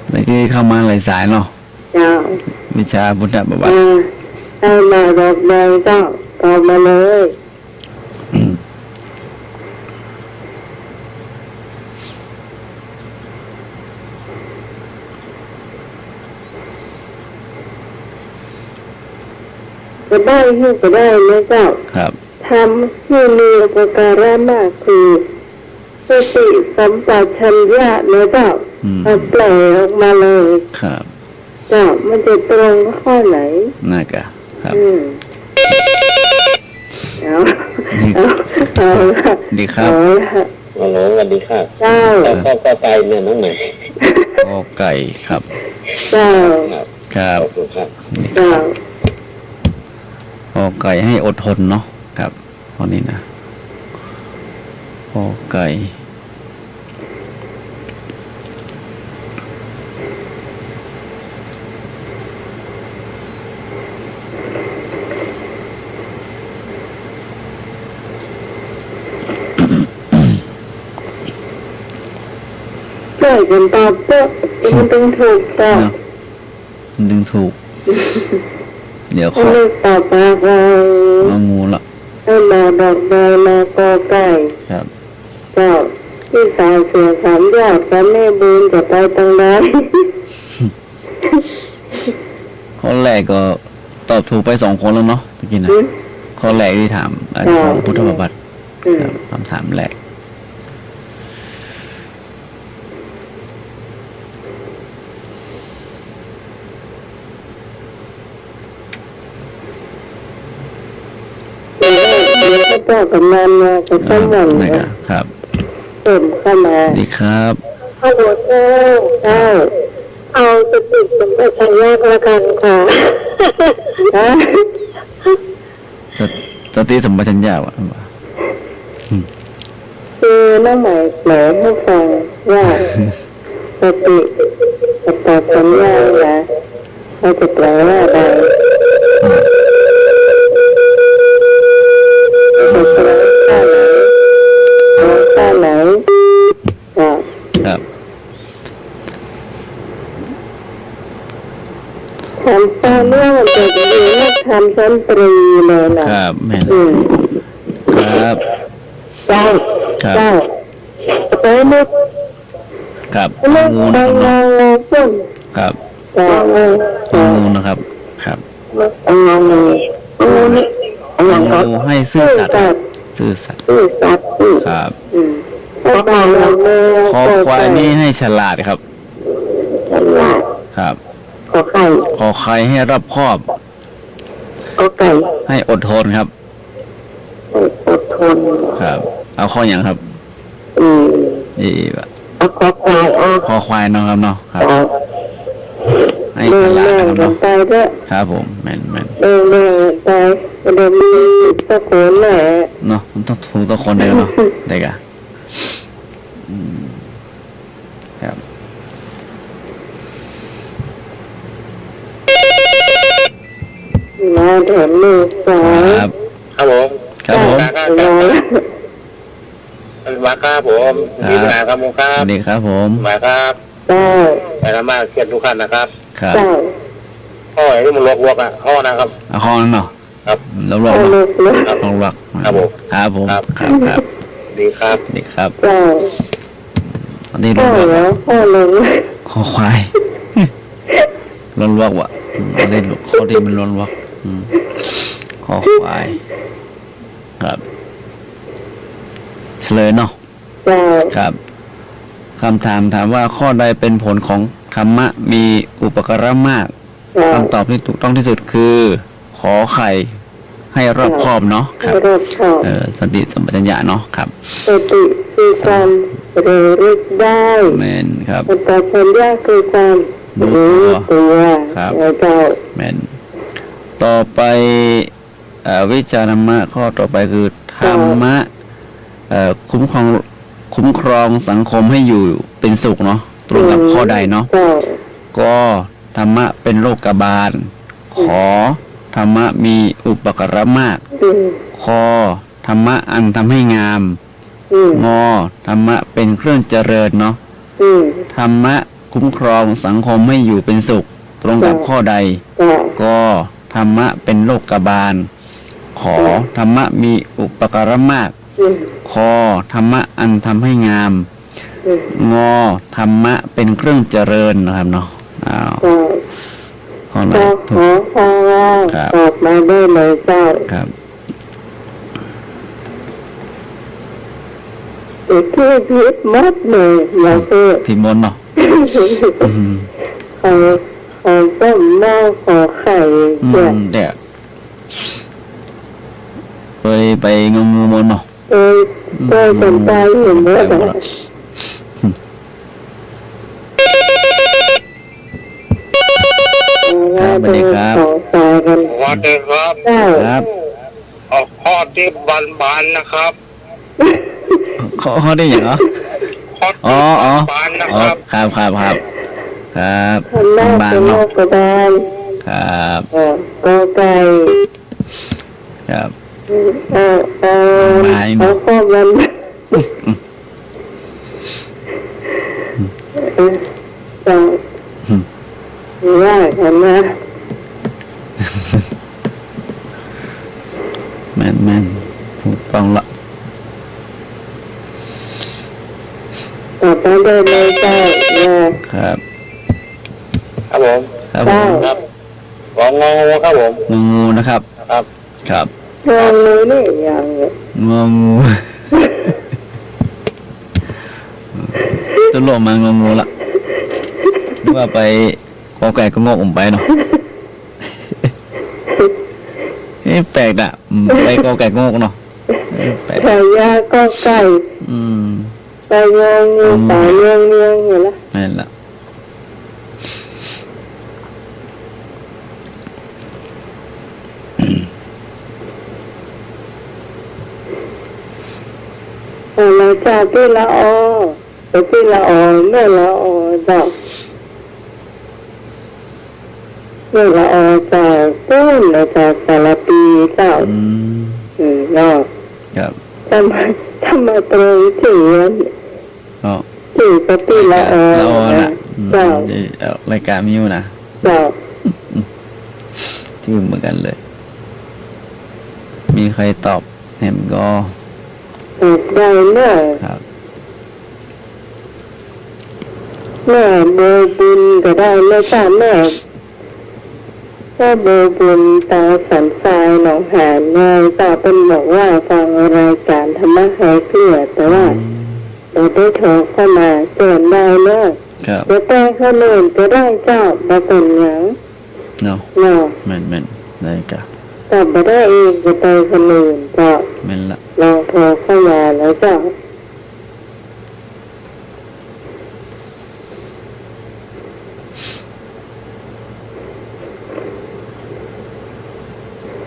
เมื่อกี้เข้ามาหลายสายเนาะ เจ้า วิชาพุทธประวัติ ให้มาบอกใดก็ตอบมาเลย อ ก็ได้ให้ก็ได้นะเจ้า ครับ ทำให้มีอุปการะมากคือสติสัมปชัญญะนะเจ้าเอาแปลออกมาเลย ครับ เจ้ามันจะตรงข้อไหน น่ากะครับ เอาละ ดีครับ เอาละ ฮัลโหลสวัสดีค่ะ เจ้า ก็ไปเนี่ยน้องไหน กอไก่ครับ เจ้า ครับ ขอบคุณครับ เจ้า กอไก่ให้อดทนเนาะครับตอนนี้นะกอไก่ช่วยกันตอบเพื่อมันต้องถูกตอบ เนาะดึงถูก เดี๋ยวข ให้ อ ลูกตอบปากเรา เอางูละ ให้มาดอกใบมากอไก่ ครับ เจ้าที่สายเสือสามยอดกับแม่บุญจะไปตรงนั้น ข้อแรกก็ตอบถูกไป2 คนแล้วเนาะตะกี้นะข้อแรกที่ถามอันของพุทธประวัติครับคำถามแรก พระเจ้ากำนันมาจะต้องหวัง นะ นะครับ เติมเข้ามา ดีครับ ข้าวหัวเจ้าเจ้าเอาสติสัมปชัญญะละกันค่ะ สติสัมปชัญญะวะ คือน้องใหม่แหลมให้ฟังว่าสติสัมปชัญญะนะเราจะแปลว่าอะไรจะแปลว่าไหนอ่า ครับ ทำตามเรื่องมันจะดีนักทำชั้นตรีเลยนะครับ แม่น ครับ เจ้า ครับ เจ้าไปนึก ครับ นึก งู บา นะ ง ครับ งานเลยซึ่ง ครับ เจ้า งูนะครับ ครับ งานเลยนี่งานก็ งูให้ซื่อสัตย์ซื่อสัตย์ ซื่อสัตย์ ครับ ก็มาเราเลย คอควายนี่ให้ฉลาดครับ ฉลาด ครับ ขอไข่ คอควายให้รอบคอบ ก็ไก่ ให้อดทนครับ อดทน ครับ เอาข้ออย่างครับ อืม ดีแบบ เอาขอควายเอา คอควายเนาะครับเนาะครับ เอา ให้ เดิ ฉ น ลาด เล่ นะ น ครับ กัน เนาะ ไปด้วย ครับผมแม่นแม่น เดินเล่นไปเดินตะโกนแหละ เนาะมันต้องถูกตัวคนเดียวเนาะเด็กอะอืมครับ มาเดินมือสา ค ย รับ ครับผม ครับผม ร้อย มาครับผมมีปัญหาครับผมครั ส บ วัสดีครับผม มาครับ เจ้า ไปทำมาเชียร์ทุกท่านนะครับ ครับ เจ้า ข้อไหนที่มันลวกๆอ่ะข้อนะครับ เอาข้อนั้นเนาะ ครับ แล้วรอ เอา บ ลูกเลย ครับ ลองรัก ครับผม ครับผม ครับ ครับครับ ดีครับ ดีครับ เจ้า อันนี้ พ่ ร้ อ อน เหรอพ่อลง คอควายร้อนวักว่ะอันนี้ข้อที่มันร้อนวักคอควายครับเฉลยเนาะ เจ้า ครับคำถามถามว่าข้อใดเป็นผลของธรรมะมีอุปการะมาก เจ้า คำตอบที่ถูกต้องที่สุดคือ ขอไข่ให้รอบคอบเนาะครับ รอบชอบ สติสัมปชัญญะเนาะครับ สติคือความระลึกได้ แมนครับ สัมปชัญญะคือความรู้ตัว ครับ เจ้า แมนต่อไปวิชาธรรมะข้อต่อไปคือธรรมะคุ้มครองสังคมให้อยู่เป็นสุขเนาะตรงกับข้อใดเนาะ เจ้า ก็ธรรมะเป็นโลกบาล ขอธรรมะมีอุปการะมาก คอธรรมะอันทำให้งาม งอธรรมะเป็นเครื่องเจริญเนาะธรรมะคุ้มครองสังคมให้อยู่เป็นสุข ตรงกับข้อใด เจ้า ก็ธรรมะเป็นโลกบาล ขอธรรมะมีอุปการะมาก คอธรรมะอันทำให้งาม งอธรรมะเป็นเครื่องเจริญนะครับเนาะอ้าว เจ้า ข ข้อไหน ก็ข ถู อก ฟังว่า ครับ ตอบมาได้เลยเจ้า ครับ อีกที่พิษมัดเลยอย่าเพิ่ง พิมพ์มนต์เนาะอืม ขอส้มหม้อขอไข่ อื เนี่ย มเดี๋ยวไปงงมนต์เนาะ ก็สนใจเห็นไหม ไปหมด นะ ละ ว่าจะขอสายกัน สวัสดีครับ เจ้า ครับ ออกข้อที่บานๆนะครับ ข้อได้อย่างเหรอ ข้อ อ๋ ที่ ออ๋อบ านๆนะ อ๋อ ครับ ครับครับทำหน้า บาง เป็นโร เนาะ คกระดาน ครับ ก็ไก่ ครับ เอาข้อมันจะว่ากันนะ แม่นถูกต้องละ ต่อไปได้เลยเจ้านะครับ ครับผม ครับผม ครับของงงครับผม งูนะครับ ครับ ครับ ลองเลยนี่อย่างเนี่ย งูตัวโลกมางละว่าไปกอไก่ก็งอกไปเนาะแปลกอ่ะไปกอไก่ก็งอกเนาะแปลก ฉายาก็ไก่ อืม ไปงงงูตายเรื่องอยู่ละ นั่นละ เราจะที่ละอไปที่ละอไม่ละอดอกไม่ละอจากต้นจากสารปีเจ้า อืม เนาะ ครับ ทำไมตรงถึง ก็ ถึงปฏิละอ เราละ เจ้า รายการมิวนะ เจ้า ที่เหมือนกันเลย มีใครตอบแหมก็ ได้เมื่อ ครับ เมื่อเบอร์บุญก็ได้เมื่อจ้าเมื่อก็เบอร์บุญตาสันทรายหนองหานนายตาเป็นบอกว่าฟังรายการธรรมะหายเกลือแต่ว่าเราได้โทรเข้ามาเตือนได้เมื่อ ครับ จะแต่ข้อมูลจะได้เจ้ามาเป็นอย่าง เนาะ เนาะ แม่นได้กะ แต่มาได้เองจะแต่ข้อมูลเจ้า แม่นละ ลองโทรเข้ามาแล้วเจ้า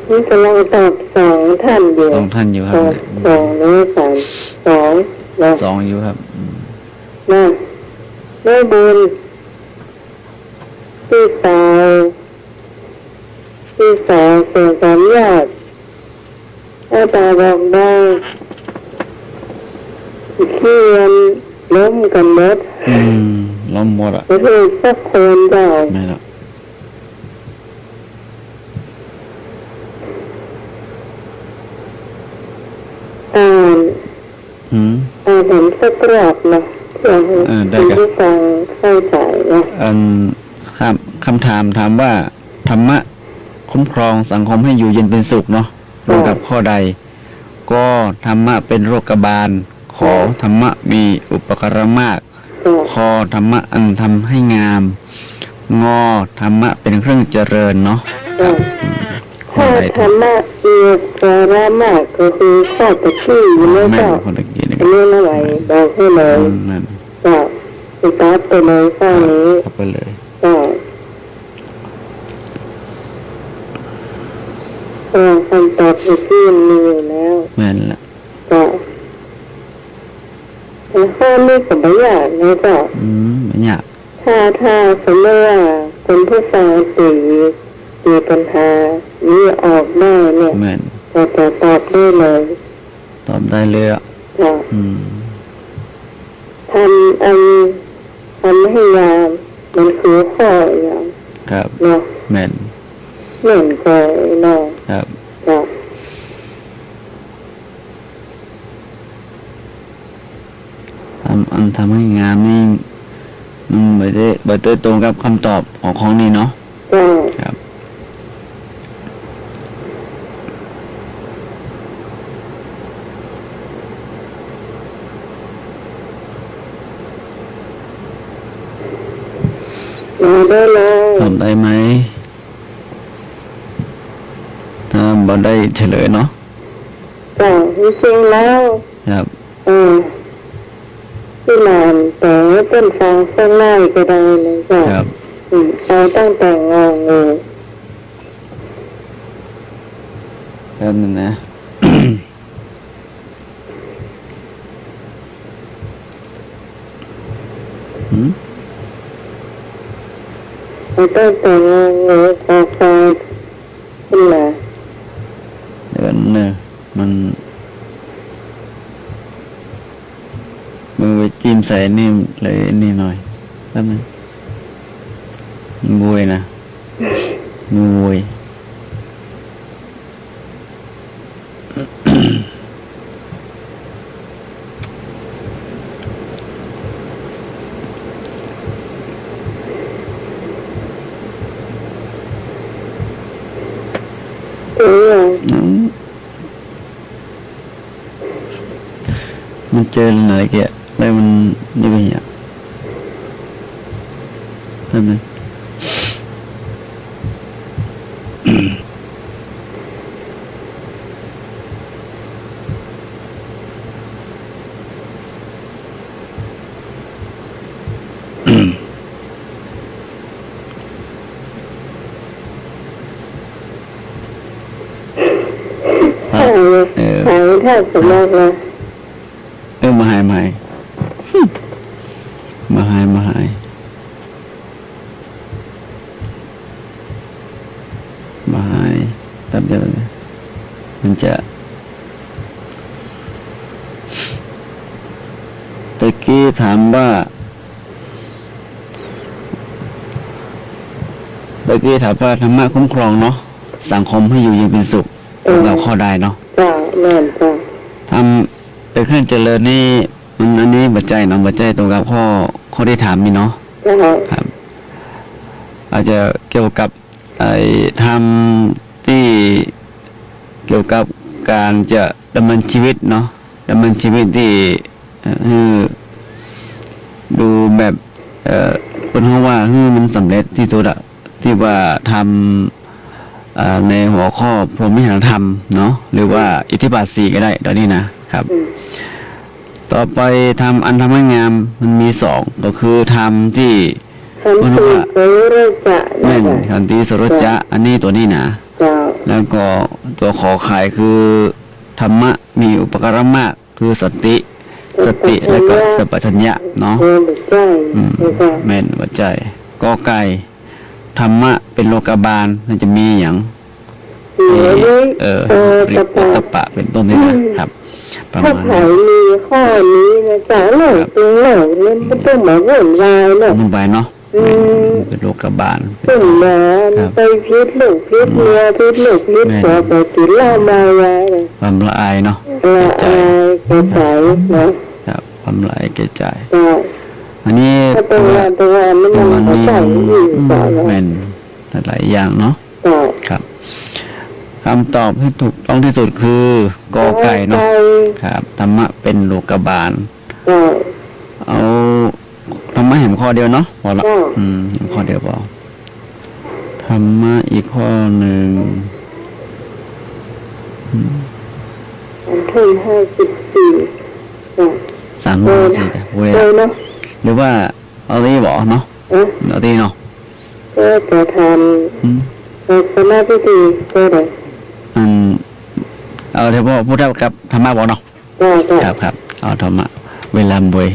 นี่กำลังตอบสองท่านอยู่ สองท่านอยู่ค ส รับ องสองหรือสามสองนะ สองอยู่ครับ นะแม่บุญพี่สาวเสียงสามญาติอาตาบอกได้ขี้เรียนล้มกันหมด ล้มหมดอ่ะ ไม่ใช่สักคนเจ้า ไม่ละ อ่าน อืม เห็นสักรอบนะเพื่อให้ ได้ คุณ ครับ ผู้ฟังเข้าใจนะ คำถามว่าธรรมะคุ้มครองสังคมให้อยู่เย็นเป็นสุขเนาะตรงกับข้อใด ก็ธรรมะเป็นโรคบาล ขอธรรมะมีอุปการะมาก ก็ คอธรรมะอันทำให้งาม งอธรรมะเป็นเครื่องเจริญเนาะ ก็ ข้อ ถ้า ใด ธรรมะมีสาระมากก็คือข้อตะกี้อยู่แล้ว แม่น เจ้า คนตะกี้นี่ อันนี้ละไหวบอกให้เลย นั่น ก็ติดตามไปเลยข้อนี้ เข้าไปเลย ก็คำตอบที่มีอยู่แล้ว แม่นละ ก็แต่ข้อนี้ก็ไม่ยากนะเจ้า ไม่ยาก ถ้าสมมติว่าคนผู้ฟังมีปัญหานี้ออกได้เนี่ย แม่น ก็จะตอบได้เลย ตอบได้เลยอ่ะ ก็ ทำให้ยามมันคือข้ออย่าง ครับ เนาะ แม่น เหมือนกับเนาะ ครับ ก็ ทำให้งานนี่มันไม่ได้ตรงกับคำตอบของนี้เนาะ ก็ ครับ มาได้เลย ตอบได้ไหมถ้าบ่ได้เฉลยเนาะ จ้ะจริงๆแล้ว ครับ ที่หลานแต่ไม่เป็นฟังเส้นไล่ก็ได้นะจ้ะ ครับ เราตั้งแต่งองู แป๊บนึงนะ หืม เราตั้งแต่งองูคอควายขึ้นมา เดี๋ยวเนอะมันมือไปจิ้มใส่นี่เลยนี่หน่อยแป๊บนึงมันบวยนะมือบวย อืมมันเจออะไรแกแล้วมันนี่เป็นอย่างนั่นเลยหายแทบสมองเลย มาหายมาหายมาหายมาหายมาหายแป๊บเดียวเลยมันจะตะกี้ถามว่าธรรมะคุ้มครองเนาะสังคมให้อยู่เย็นเป็นสุขเราข้อได้เนาะ จ้ะแม่นจ้ะ ทำแต่ขั้นเจริญนี่มันอันนี้บัจจัยเนาะบัจจัยตรงกับข้อที่ถามนี่เนาะ จ้ะ ครับ อาจจะเกี่ยวกับไอ้ทำที่เกี่ยวกับการจะดำเนินชีวิตเนาะดำเนินชีวิตที่ดูแบบคนเขาว่ามันสำเร็จที่สุดอะที่ว่าทำในหัวข้อพรหมวิหารธรรมเนาะหรือว่าอิทธิบาท4ก็ได้ตอนนี้นะครับ ต่อไปทำอันธรรมงามมันมี2ก็คือทำที่ ขันติโสรจะ แม่นขันติสรจะอันนี้ตัวนี้นะ จ้ะ แล้วก็ตัวขอขายคือธรรมะมีอุปการะมากคือสติแล้วก็สัพพัญญะเนาะ เรียนบุตรใจจ้ะ แม่นหัวใจกอไก่ธรรมะเป็นโลกบาลมันจะมีอย่าง ริปตปะเป็นต้นนี่นะครับประ ถ้า มาณ ใคร นั้น มีข้อนี้นะจ๊ะหน่อยตรงไหนเนี่ยไม่ต้องมาวุ่นวายหรอก มันไปเนาะเป็นโลกบาล ขึ้นมาไปพิษลูกพิษเมียพิษลูกพิษผัวไปกินเหล้ามายาเลย ความละอายเนาะ ละอายกระใจนะครับ ความละอายแก่ใจ จ้ะ อันนี้ ถ้าตัวนี้ ตัว มัน นี้ ใส่อีกจ้ะ แม่นหลายอย่างเนาะ จ้ะ ครับคำตอบที่ถูกต้องที่สุดคือกอไก่เนาะครับธรรมะเป็นโลกบาล จ้ะ เอาธรรมะเห็นข้อเดียวเนาะพอละ จ้ะ ข้อเดียวพอธรรมะอีกข้อหนึ่ง อันที่54จ้ะ 354เว เล ลาย เนาะ หรือว่าเอาที่บอกเนาะเอาที่เนาะ ก็จะทำสมาธิดีก็ได้ เอาเฉพาะพูดกับธรรมะบอกเนาะ จ้ะ ครับเอาธรรมะเวลาบวย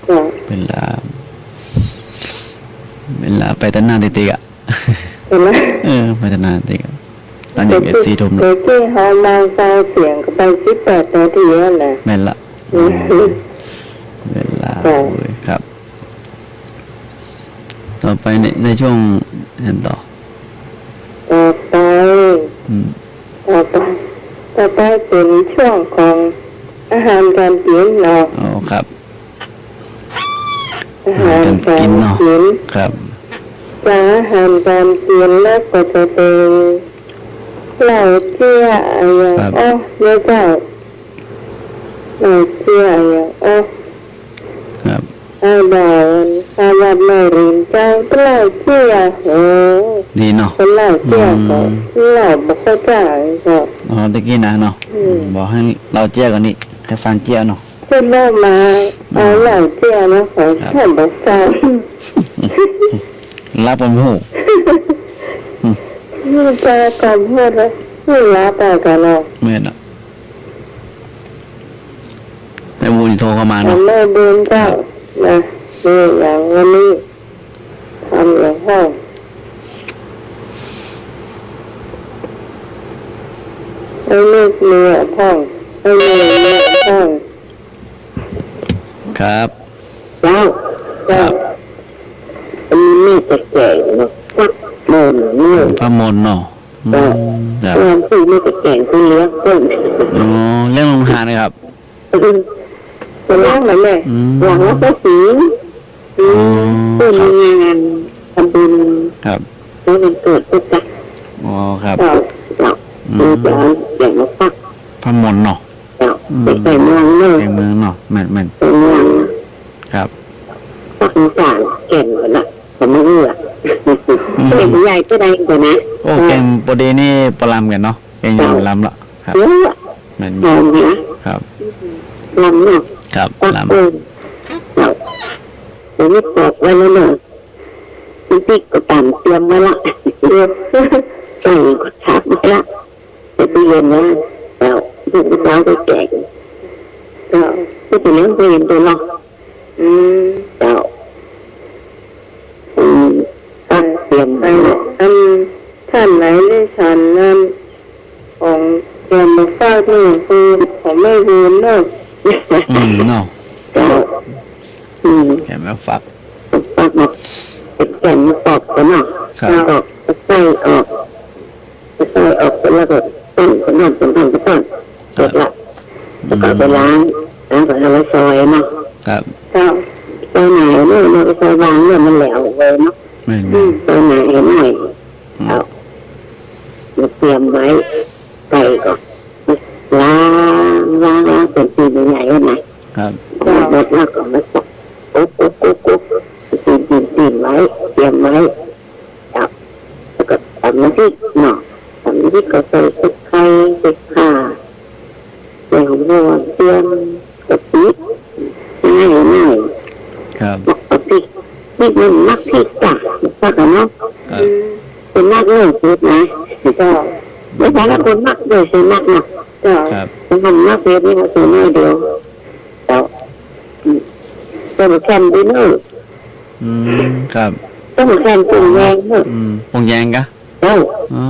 จ้ะ เวลาไปตั้งนานติกอะ เห็นไหม ไปตั้งนานติกอะตอนนี้เป็น4 ทุ่ม เด็กที่เขามาเศร้าเสียงก็ไป18 นาทีนั่นแหละ แม่นละเวลาบวยครับ ต่อไปในช่วงเห็นต่อ ต่อไปเป็นช่วงของอาหารการกินเนาะ อ๋อครับ อาหารการกิน ครับ จากอาหารการกินแล้วก็จะเป็นเหล้าเจี้ยอะไรเนี่ยเจ้าเหล้าเจี้ยอะไรครับ ดาวคาวา ดไม่รินเจ้าตลาดเชี่ยโอ้ ดีเนาะ ตลาดเชี่ยก็หลับไม่เข้าใจก็ อ๋อตะกี้นะเนาะบอกให้เราเจียกันนี่ให้ฟังเจียเนาะ จะเล่ามาเอาหลังเชี่ยนะขอแค่บอกใจ รับผมหู นี่จะกำพูดแล้วนี่รับไปกันเนาะ เมื่อน่ะแต่วูนี่โทรเข้ามา ทำ เนาะ แม่เดินเจ้านะนี่อย่างวันนี้ทำอย่างห้องไอ้เลือกเนื้อห้องไอ้เนื้อห้อง ครับ เจ้าเจ้าอันนี้ไม่จะแก่เนาะวัดโมนเนี่ย พระมนต์เนาะครับ งานที่ไม่จะแก่คือเลี้ยงต้น อ๋อเรื่องลงทานนะครับ จะล้างเหมือนแม่หวังว่าจะสีต้นมีงานทำบุญ ครับ แล้วมันเกิดปุ๊บจ้ะ อ๋อครับ เจ้าดูจะอย่างมาปัก พระมนต์เนาะ เจ้าใส่เมืองเนี่ย แกงเมืองเนาะแม่น ใส่เมือง ครับ ปักสารแก่นก่อนนะผมไม่เอื้อเป็นใหญ่ก็ได้ก่อนนะ โอ้แกงปอดีนี่ปลามกันเนาะแกงยังลำละครับ เยอะ แม่น หอมนะครับ ลำเนาะ ครับ ปัก ลำ เองเจ้าเดี๋ยวนี้ปอกไว้แล้วเนอะน้ำพริกก็ตามเตรียมไว้ละไก่ก็ชักไว้ละจะไปเย็นนะเจ้าลูกสาวก็แก่เจ้าก็จะเลี้ยงไปเย็นตัวเนาะเจ้าตั้งเตรียมไว้ละท่านไหนได้ฉันนั้นของเตรียมมาฝากนี่คือของไม่ลืมเนาะ เนาะ เจ้าแกงมาฝัก ปอกมาเป็นแก่นมาปอกกันเนาะ ครับ แล้วก็ใส่ออกแล้วก็ต้นต้นเสร็จละแล้วก็ไปล้างก็เอาไว้ซอยเนาะ ครับ เจ้าซอยไหนเนี่ยเราไปซอยวางเนี่ยมันแหลวเลยเนาะ แม่น ซอยไหนหน่อยเอามาเตรียมไว้ไก่ก็ล้างเป็นปีใหญ่ๆนะครับ หมดแล้วก็มาสับกุ๊กตีนไว้เตรียมไว้จับแล้วก็ทำน้ำพริกเนาะทำน้ำพริกก็ใส่ตะไคร้ใส่ข่าใส่หอมหัวเตรียมกะปิง่าย ครับ กะปินี่มันนักพริกจ้ะสักกันเนาะ ครับ เป็นนักเรื่องพูดนะก็ไม่ใช่ละคนนักเลยใช่นักเนาะก็ ครับ เป็นคนนักเรียนนี่เขาใส่หน้าเดียวก็ต้องแข่งดีเนอะ ครับ ต้องแข่งปรุงแยงเนอะ ปงแยงกะ เจ้า อ๋อ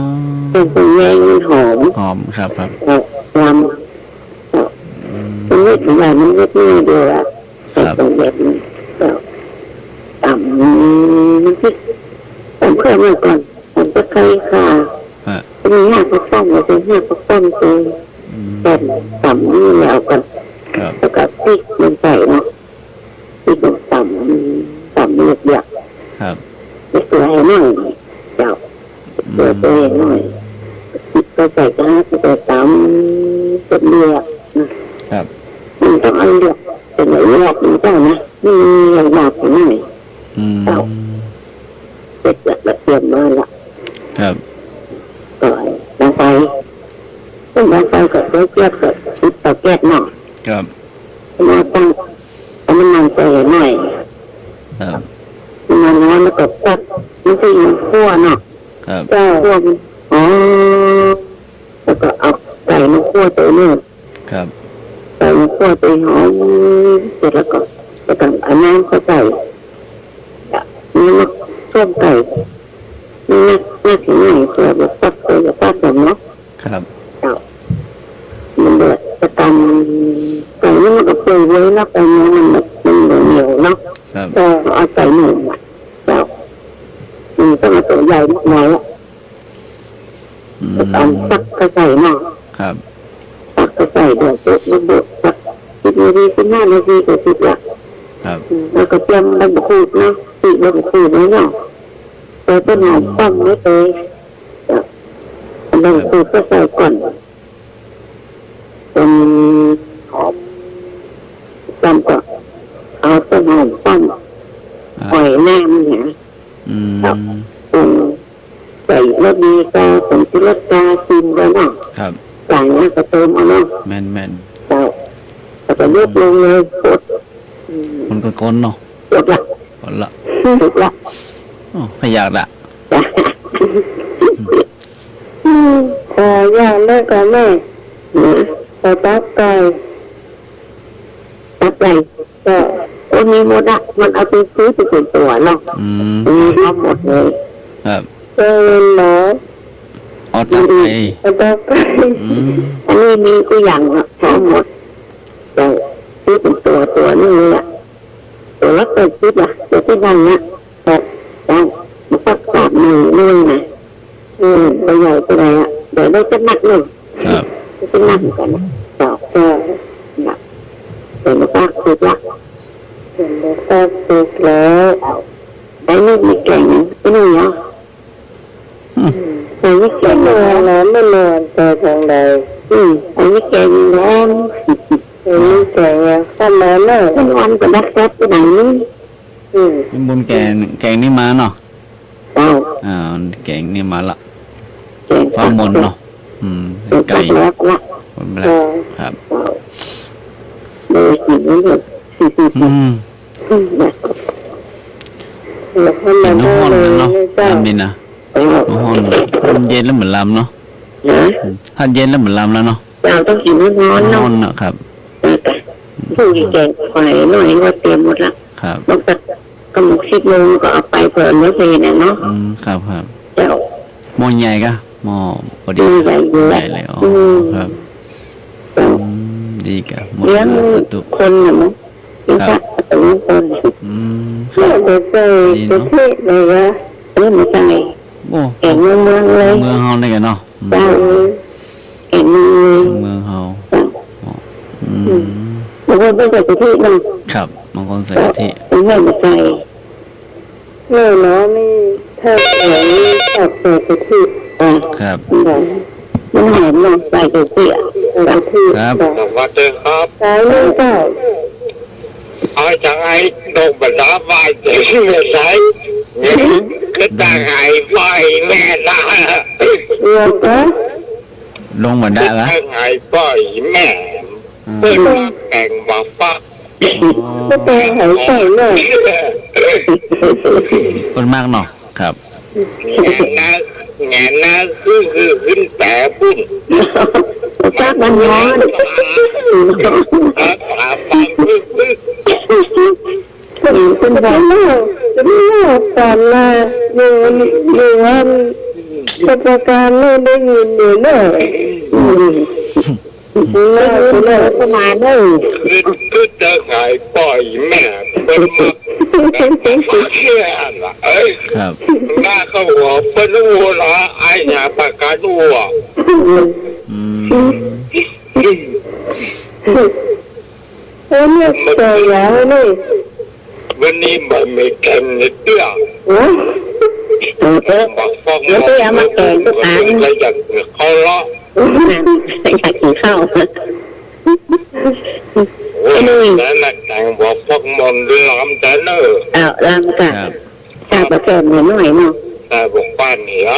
เป็นปรุงแยงมันหอม หอมครับครับ ลำตรงนี้ถึงว่ามันเล็กน้อยเดียวอะใส่ตรงแบบนี้ก็ต่ำมันพริกต่ำเพื่อมาก่อนต่ำตะไคร้ค่ะมีห้าปักป้อมเลยห้าปักป้อมคือแต่ต่ำนี่แล้วกัน ครับ แล้วก็พริกมันใส่เนาะพริกมันต่ำเลือดเยอะ ครับ ไม่ตัวให้หน่อยเจ้าตัวให้หน่อยพริกก็ใส่กระหัตใส่ต่ำเป็นเลือดนะครับ มันต้องเอาเลือดเป็นเลือดมันเจ้านะไม่มีอะไรหนักหน่อยเจ้าเสร็จแล้วเตรียมมาละ ครับ ก่อนดังไฟต้องดังไฟก็เลือดเกลือก็ติดต่อแก๊สเนาะ ครับ มาตั้งเอามันนั่งใส่หน่อย ครับ มันร้อนแล้วก็ตัดมันก็อยู่คั่วเนาะ ครับ คั่วมันอ๋อแล้วก็เอาไก่มาคั่วตัวนึง ครับ ไก่มาคั่วตัวหอมเสร็จแล้วก็เอาน้ำเข้าใส่นี่มันส้มไก่นี่น่าถึงไหนเพื่อแบบตัดตัวแบบตัดแบบเนาะ ครับ มันเดือดจะตำไก่นี่มันก็เปื่อยไว้แล้วไก่เนื้อมันเหนียวเนาะ ครับ ก็เอาใส่หนึ่งแล้วต้องเอาตัวใหญ่นิดหน่อยเอาสักก็ใส่เนาะ ครับ สักก็ใส่เดือดปุ๊บมันบดสัก10 นาที 15 นาทีก็ติดละ ครับ แล้วก็เตรียมใบมะกรูดเนาะตีใบมะกรูดไว้เนาะใส่ต้นหอมป้อมไว้เลยใบมะกรูดก็ใส่ก่อนเป็นหอมป้อมก็เอาต้นหอมป้อมปล่อย น้ำเนี่ย อืม ใส่รถดีก็ผมจะรถกาซิมแล้วเนาะ ครับ จ่ายเนี่ยก็เติมเอาเนาะ แม่น เจ้าแล้วก็ยกลงเลยกด มันก็ก้นเนาะ กดละ ก้นละ ถูกละ อ๋อขยากละ อย่างแม่ก็แม่พอตับไก่ก็โอ้มีหมดอะมันเอาไปซื้อไปเป็นตัวเนาะ อืม มีทั้งหมดเลย ครับ เนาะ เอาตับไป ตับไก่ อืม อันนี้มีก็อย่างทั้งหมดแต่ซื้อเป็นตัวนึงเลยอะตัวละเกิดซื้อละตัวที่นั่นนะแต่มันก็กลับมือเลยนะตัวใหญ่ตัวใหญ่อะเดี๋ยวได้จะหนักหนึ่ง ครับ จะหนักกันนะต่อก็หนักเดี๋ยวมันก็สุดละเดี๋ยวมันก็สุดแล้วแต่นี่มีแก่งไม่รู้เนาะแต่นี่แก่งแล้วไม่นอนแต่ทางใดอันนี้แก่งแล้วอันนี้แก่งข้ามมาแล้วทั้งวันก็ดักแซ่บไปไหนนี่ นี่บุญแกงนี่มาเนาะ เจ้า แกงนี่มาละ แก่ง ฟ้ามนเนาะไก่ แล้วละ คนแรกครับ เลยกินนี่เลย อืม แล้วก็ เป็ มาน ห้อง เล มัน ย เนาะ เจ้า ลำบินนะห้องมันเย็นแล้วเหมือนลำเนาะ นะ ถ้าเย็นแล้วเหมือนลำแล้วเนาะ เราต้องกินร้อนๆ ห้ เนาะ องนะครับ ผู้หญิงแก่ไฟหน่อยว่าเตรียมหมดละ ครับ แล้วก็กำหนด10 โมงก็เอาไปเผื่อเนื้อเพลนะเนาะ ครับ เจ้า หม้อใหญ่กะหม้อพอดี ใหญ่เยอะ ใหญ่เลยอ๋อครับ เจ้า ดีกะหมด เลี้ยง สตุ คนน่ะมั้งเลี้ยงสัตว์ตัวคน ครั เดี๋ยวเจอจะเทศเลยนะไม่ใช่ โอ้ แก่เมืองเลย เมืองเฮาได้กันเนาะ เจ้าแก่เมือง เมืองเฮาบางคนไม่ใส่กะทิเนาะ ครับบางคนใส่กะทิ ไม่ใส่เมื่อน้อนี่ถ้าเหมือนตัดใส่กะทิครับ มันหอมเนาะใส่กะทิกะทิ ครับ สวัสดีครับ ใส่ไม่ได้ เอาจากไอ้ดงบรรดาไฟเจ๋งเลยใช่ก็ต่างไอ้ไฟแม่ละ เรียกนะ ลงมาได้ละ ต่างไอ้ไฟแม่เปิดมาแต่งมาฟัก ก็แต่หายใจเลย เปิ้นมากเนาะครับ แง่นะคือขึ้นแต่ปุ้น จักมันร้อน ขาฟังคือ เป็นแบบนั้นก่อนมาอยู่วันประการไม่ได้ยินอยู่เลยเลยประมาณนั้น คือจะขายปล่อยแม่เป็นมาเชื่อละเอ้ย ครับ หน้าเขาหัวเป็นหัวละไอ้หน้าปากกาหัว เนี่ยเจอแล้วนี่ วันนี้มันไม่แข่งนิดเดียว บอกฟ้องก็อยากเขาละ อยากกินข้าว โอ้ยแต่นักแต่งบอกฟ้องมันเรื่องลำแต่เนอ ลำกันกาประเสริฐหน่อยเนาะ แต่บอกป้านเหนือ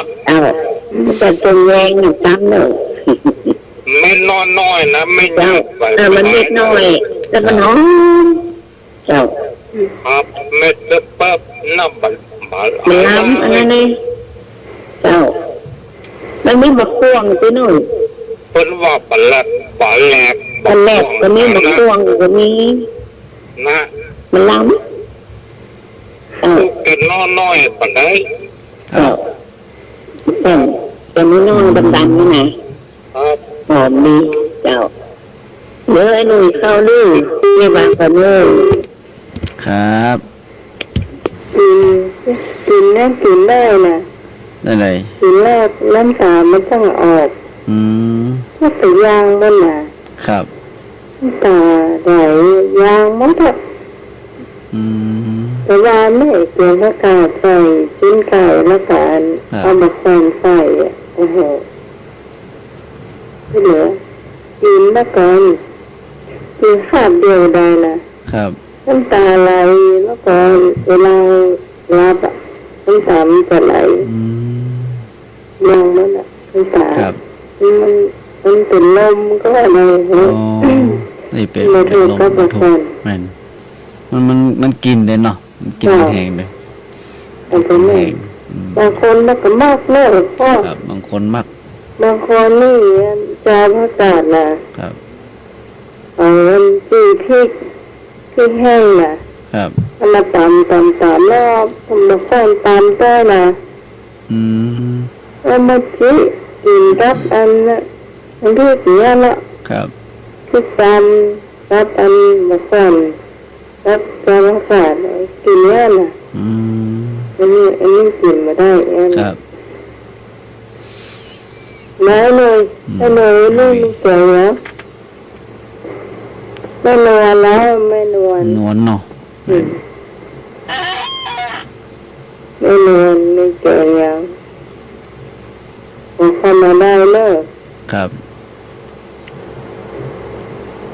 เป็นตรงแรงอยู่ซ้ำเนอะ ไม่น้อยนะไม่เยอะไป มันเล็กน้อยแต่มันหอมเจ้า ครับเม็ดเป๊บน้ำบัล มันล้ำอันนั้นนี่เจ้ามันมีบักพวงที่นู่น เป็นว่าบัลลัดบัลแลก มันแหลกก็มีบักพวงก็มี นะ มันล้ำ ลูกกันน้อยปะได้ เจ้าแต่ไม่น้อยดำๆนี่นะครับ หอมดีเจ้าเนื้อไอ้หนุ่ยเข้าลื่นนี่บางกันเลย ครับ กินได้กินได้นะ ได้เลย กินแล้วน้ำตามันต้องออก ถ้าตัวยางมันน่ะ ครับ น้ำตาไหลยางมันเถอะแต่ว่าไม่เกี่ยวกับการใส่ชิ้นไก่แล้วการเอามาใส่โอ้โหไม่เหลือกินมาก่อนกินข้าวเดียวได้นะครับ น้ำตาไหลแล้วก็เวลา ตามจะไหล อืม ลงนั่นแหละน้ำตา ครับ มันเป็นลมก็อะไร อ๋ เนาะ อนี่เป็น มาถูกก็ ล มา ถู ก่ ก อน แม่นมันกินเลยเนาะมันกินแห้งเลย มันเป็นแม่ แห้งอืม บางคนมันก็มากเลิกพ่อ ครับบางคนมัก บางคนนี่จาพระกาศนะครับ เอาจีพริกแห้งนะครับ เอามาตำแล้วเอามาใส่ตำได้นะ อืม เอามาจีกินรับอันนะอันที่เสียละ ครับ ที่ตำรับอันมาใส่รับจาพระกาศกินเนี่ยนะ อืม อันนี้กินมาได้เอง ครับ น้อยเลยไม่น้อยนี่มันเจ๋งแล้วไม่นวลแล้วไม่นวล นวลเนาะ ไม่นวลไม่เจ๋งแล้วผมเข้ามาได้เลย ครับ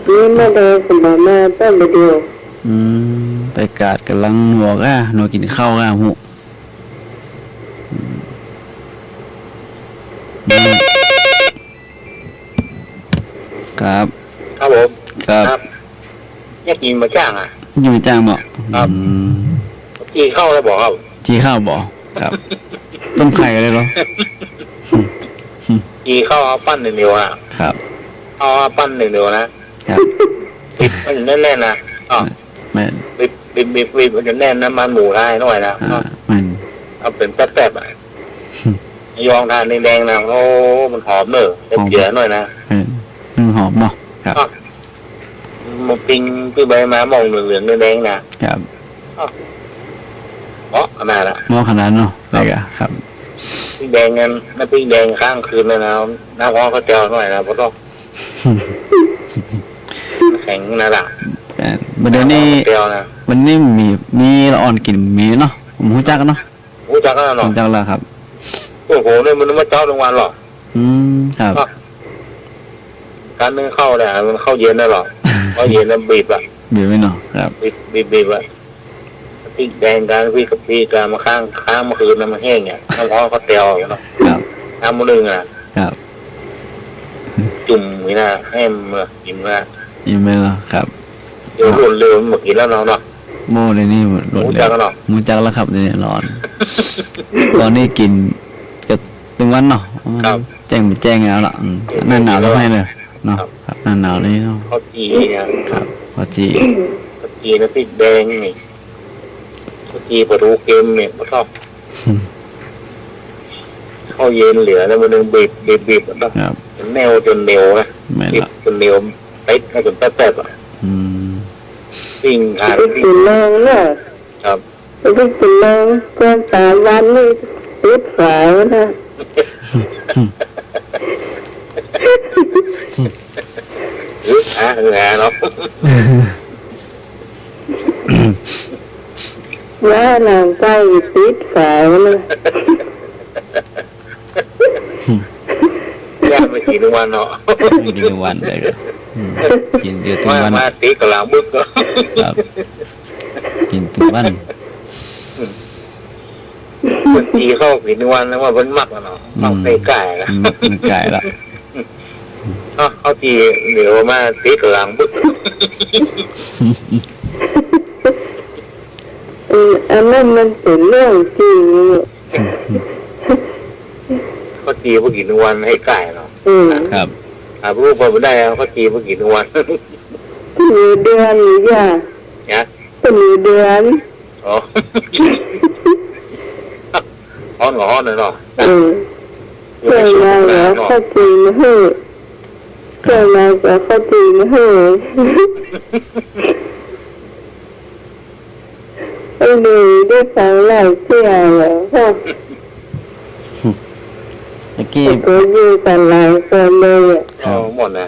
นี่ไม่ได้สมบัติมาตั้งแต่เดียว อืมไปกาดกำลังหนวกหนวกกินข้าวหูอืมครับ ครับผม ครับ แยกกินมาจ้างอ่ะ อยู่จ้างบ่ ครับ อืม กี่เข้าแล้วบอกครับ จีข้าวบ่ครับ ต้มไข่กันเลยเหรอ กี่เข้าเอาปั้นหนึ่งเดียวอ่ะ ครับ เอาปั้นหนึ่งเดียวนะครับ ปิดมันแน่นๆนะอ๋อ แม่น ปิดมันจะแน่นน้ำมันหมูได้หน่อยนะ แม่น เอาเป็นแป๊บๆอ่ะยองทานแดงๆนะโอ้มันหอมเนอะเยอะหน่อยนะ แม่นมันหอมบ่ครับ มันปิ้งคือใบมามองเหลืองๆแดงๆนะครับ เพราะขนาดละ หม้อขนาดเนาะอะไรกันครับ ปิ้งแดงกันน้ำปิ้งแดงข้างคืนเลยนะน้ำร้อนก็เจียวหน่อยนะเพราะต้องแข็งนะล่ะ เดี๋ยวนี้ เจียวนะ วันนี้มีละอ่อนกินมีเนาะผมรู้จักเนาะ รู้จักกันหรอ รู้จักแล้วครับ โอ้โหเนี่ยมันไม่เจ้ารางวัลหรอก อืมครับ การนึงเข้าเนี่ยมันเข้าเย็นได้หรอกเพราะเย็นแล้วบีบอ่ะ เบียร์ไว้เนาะครับ บีบอ่ะพริกแดงการพริกกับพริกการมาข้างเมื่อคืนน้ำมันแห้งเนี่ยน้ำร้อนก็เจียวเนาะ ครับ น้ำมันลึงอ่ะ ครับ จุ่มนี่นะให้มันกินนะ อิ่มไหมล่ะครับ เดี๋ยวรุ่นเร็วมันกินแล้วเนาะ โม่ในนี่หลด รู้ เล จั ย กกันหรอ มูจักแล้วครับเนี่ยร้อน ตอนนี้กินจะตึงวันเนาะแจ้งไปแจ้งแล้วล่ะหน้าหนาวต้องให้เลยเนาะครับหน้าหนาวนี่เนาะ ข้าวจีเนี่ย ครับพอจี ข้าวจีน้ำพริกแดงนี่ข้าวจีปลาทูเค็มเนี่ยก็ชอบข้าวเย็นเหลือแล้วมันนึงบีบแล้ว ครับ แนวจนเร็วนะ ไม่ บีบ ละ จนเร็วเป๊ะให้จนแป๊บๆอ่ะ อืม ปิ้งทาน ไป ปิ้ กิ ง นแรงเนาะ ครับ ไปกินแรงเกิน3 วันนี่ติดฝายนะ หรือแหน่เนาะ ว่าหนังไก่ติดฝายนะ ย่างไปกินทุกวันเนาะ กินทุกวันเลยครับกินเดือดทุกวัน มาตีกระหล่ำบึกก็ ครับ กินทุกวัน คนตีเข้ากินทุกวันแล้วว่ามันมักเนาะมักไก่ละ มันไก่ละ เขาตีเดี๋ยวมาตีกระหล่ำบึก อันนั้นมันเป็นเรื่องจริง เขาตีพวกกินทุกวันให้ไก่เนาะ ครับ พูดพอไม่ได้เขาตีพวกกินทุกวัน มีเดือนหรือย่า นะ มีเดือน อ๋อฮ้อนฮ้อนเลยเนาะ เกิดมาแล้วข้าวจีนให้เกิดมาแล้วข้าวจีนให้ไอ้ดูได้ฟังหลายเที่ยวแล้วค่ะ ตะกี้ ก็อยู่กันหลายคนเลยอ่ะ เอาหมดนะ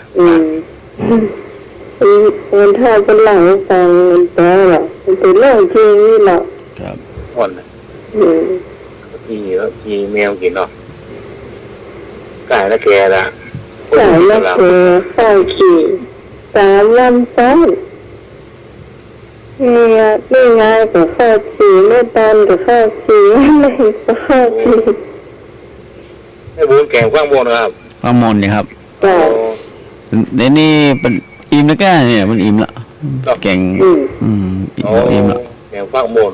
มันถ้าเป็นหลังฟังมันแปลหรอมันเป็นเรื่องจริงนี่หรอ ครับ หมดนะตีแล้วตีแมวกินเนาะไก่และแกละ สายละเกข้าวขี่3 วันซ้อนนี่ไงกับข้าวขี่ไม่ตาย วันกับข้าวจีไม่กับข้าวจี ให้บุญแกงข้างบนนะครับ ฟังมนต์เนี่ยครับ จ้ะ เดี๋ยวนี้เป็นอิ่มแล้วแกเนี่ยมันอิ่มละแกงอิ่ม โอ้ อิ่มละ แกงข้างบน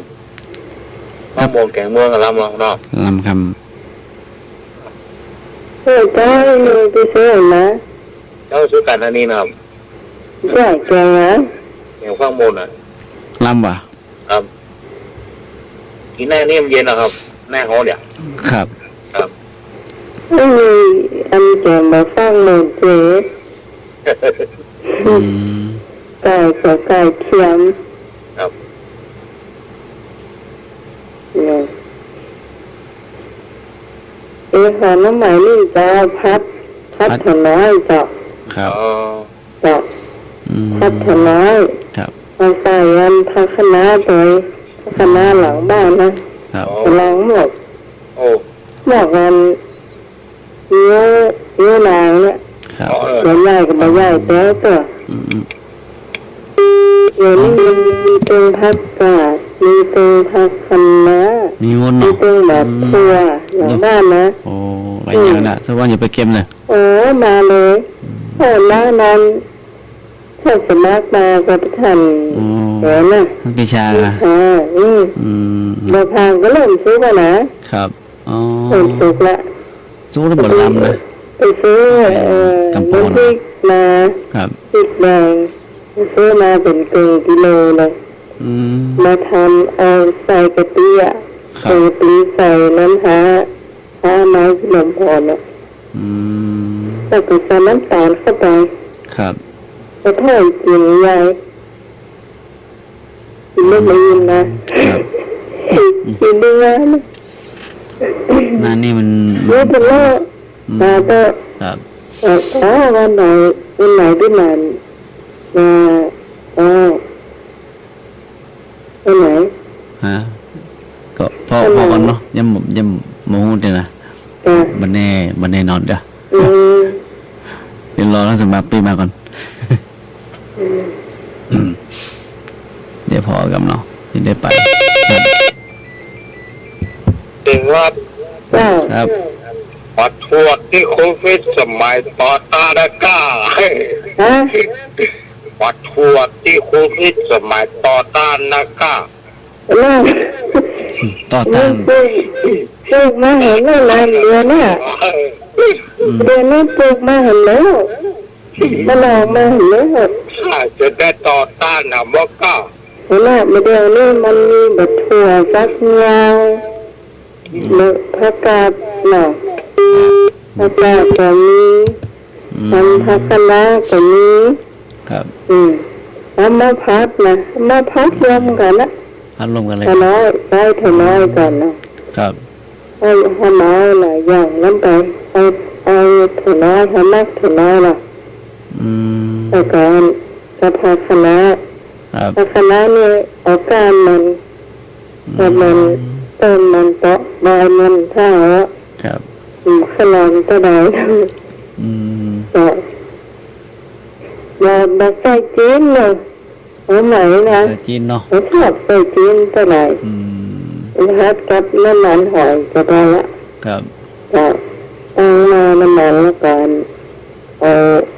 แกงเมืองกับลำเนาะ ลำค เออจ้าเลยไปซื้อนะ เจ้าซื้อกันอันนี้นะครับ ใช่แกนะ แกงข้างบนอ่ะ ำลำว่ะ ครับกินแน่นี่มันเย็นนะครับแน่เขาเนี่ย ครับ ครับ ไม่มีอันแกมาฟังเลยเจ๊ อืม ไก่กับไก่เทียม ครับ เนี่ยหาน้ำใหม่นี่จะพัดถน้อยจ้ะ ครับ อ๋อ จ้ะ อืม พัดถน้อย ครับ มาใส่อันพักคณะโดยพักคณะหลังบ้านนะครับ หลังหมด โอ้ หมดกันเนื้อนางเนี่ย ครับ ตัวใหญ่กับตัวใหญ่แต่ตัว อืม เดี๋ยวนี้มันมีตึงพักกาดมีตึงพักคณะ มีวน มี เนาะ ตึงแบบทัวหลังบ้านนะ โอ้หลายอย่างนะสักวันอย่าไปเก็บเลย โอ้มาเลยโอ้น้านอนถ้าสมัครมากับท่าน โอ้ เดี๋ยวนะ ทั้งปีชา อืม อืม เดินทางก็เริ่มซื้อแล้วนะครับ อ๋อ เริ่มซื้อละ สู้ระเบิดลำนะ ไปซื้อน้ำพริกมา ครับ พริกแดงซื้อมาเป็นเกลือกิโลเลย อืม มาทำเอาใส่กะทิอ่ะ ครั ใส่ บ กะทิใส่น้ำหาไม้ขนมพรอ่ะ อืม แล้วก็ใส่น้ำตาลเข้าไป ครับ แล้วถ้ากินยายกินไม่ลืมนะครับ กินได้ง่ายนะ นั่นนี่มัน เยอะไปแล้วมาก็ ครับ วันไหนที่มันมาวันไหน ฮะก็พอกันเนาะยังโมโหเดี๋ยวนะ จ้ะ บันแน่นอนเด้อ อืม เดี๋ยวรอทั้งสมัครปีมาก่อน เดี๋ยวพอกับเนาะที่ได้ไปครับ ถึงว่า เจ้า ครับ ปัดทวดที่โควิดสมัยต่อตาดก้า ฮะ ปัดทวดที่โควิดสมัยต่อต้านนาก้า น่า ต่อ นี่ ต้าน ปลูกมาเห็นแล้วนานเดือนน่ะเดือนนี้ปลูกมาเห็นแล้วมันออกมาเห็นแล้ว ถ้าจะได้ต่อต้านนะว่าก้า เห็นไหมมาเดี๋ยวนี้มันมีแบบถั่วฟักยาวผักกาดเนาะผักกาดก็มี ทำผักคะน้าก็มี ครับ เอามาพัดนะมาพัดรวมกันนะ พัดลมกันเลย ถน้อยได้ถน้อยก่อนนะครับ เอาถน้อยหลายอย่างนั้นไปเอาถน้อยทำนักถน้อยล่ะ อืม แต่ก่อนจะผักคะน้า ครับ ผักคะน้าเนี่ยเอาก้านมันแต่มันต้นมันเตาะใบมันถ้าเอา ครับ ขนาดตัวใด อืม ก็มาใส่จีนเลยเอาไหนนะ แต่จีนเนาะ ผมชอบใส่จีนตัวไหน อืม ฮัดกับน้ำมันหอยก็ได้ละ ครับ ก็เอามาน้ำมันแล้วก่อนเอา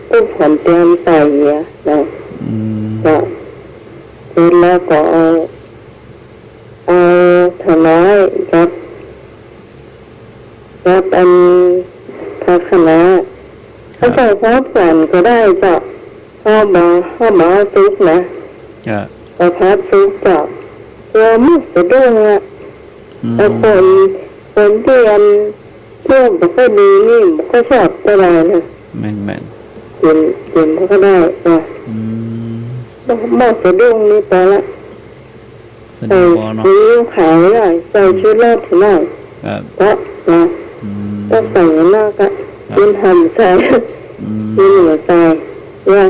ปุ๊บหอมเตียมใส่เยอะนะ อืม ก็เสร็จแล้วก็เอาถน้อยกับอันผักคะน้าถ้าใส่พร้อมกันก็ได้จ้ะข้าวหมาซุปนะครับ เอาพัดซุปจ้ะตัวมุกจะด้วยอ่ะ อืม แต่คนที่อันเพื่อนบอกว่าดีนี่บอกว่าชอบอะไรนะ แม่น กินก็ได้จ้ะ อืม มากจะดุ้งนี่ไปละ สะด ใส่ วกพอเนาะ ซื้อขายได้ใส่ชุดแรกถึงได้ ครับ ก็นะ อืม ก็ใส่หน้าก็กินทำใส่ อืม กินหัวใจว่า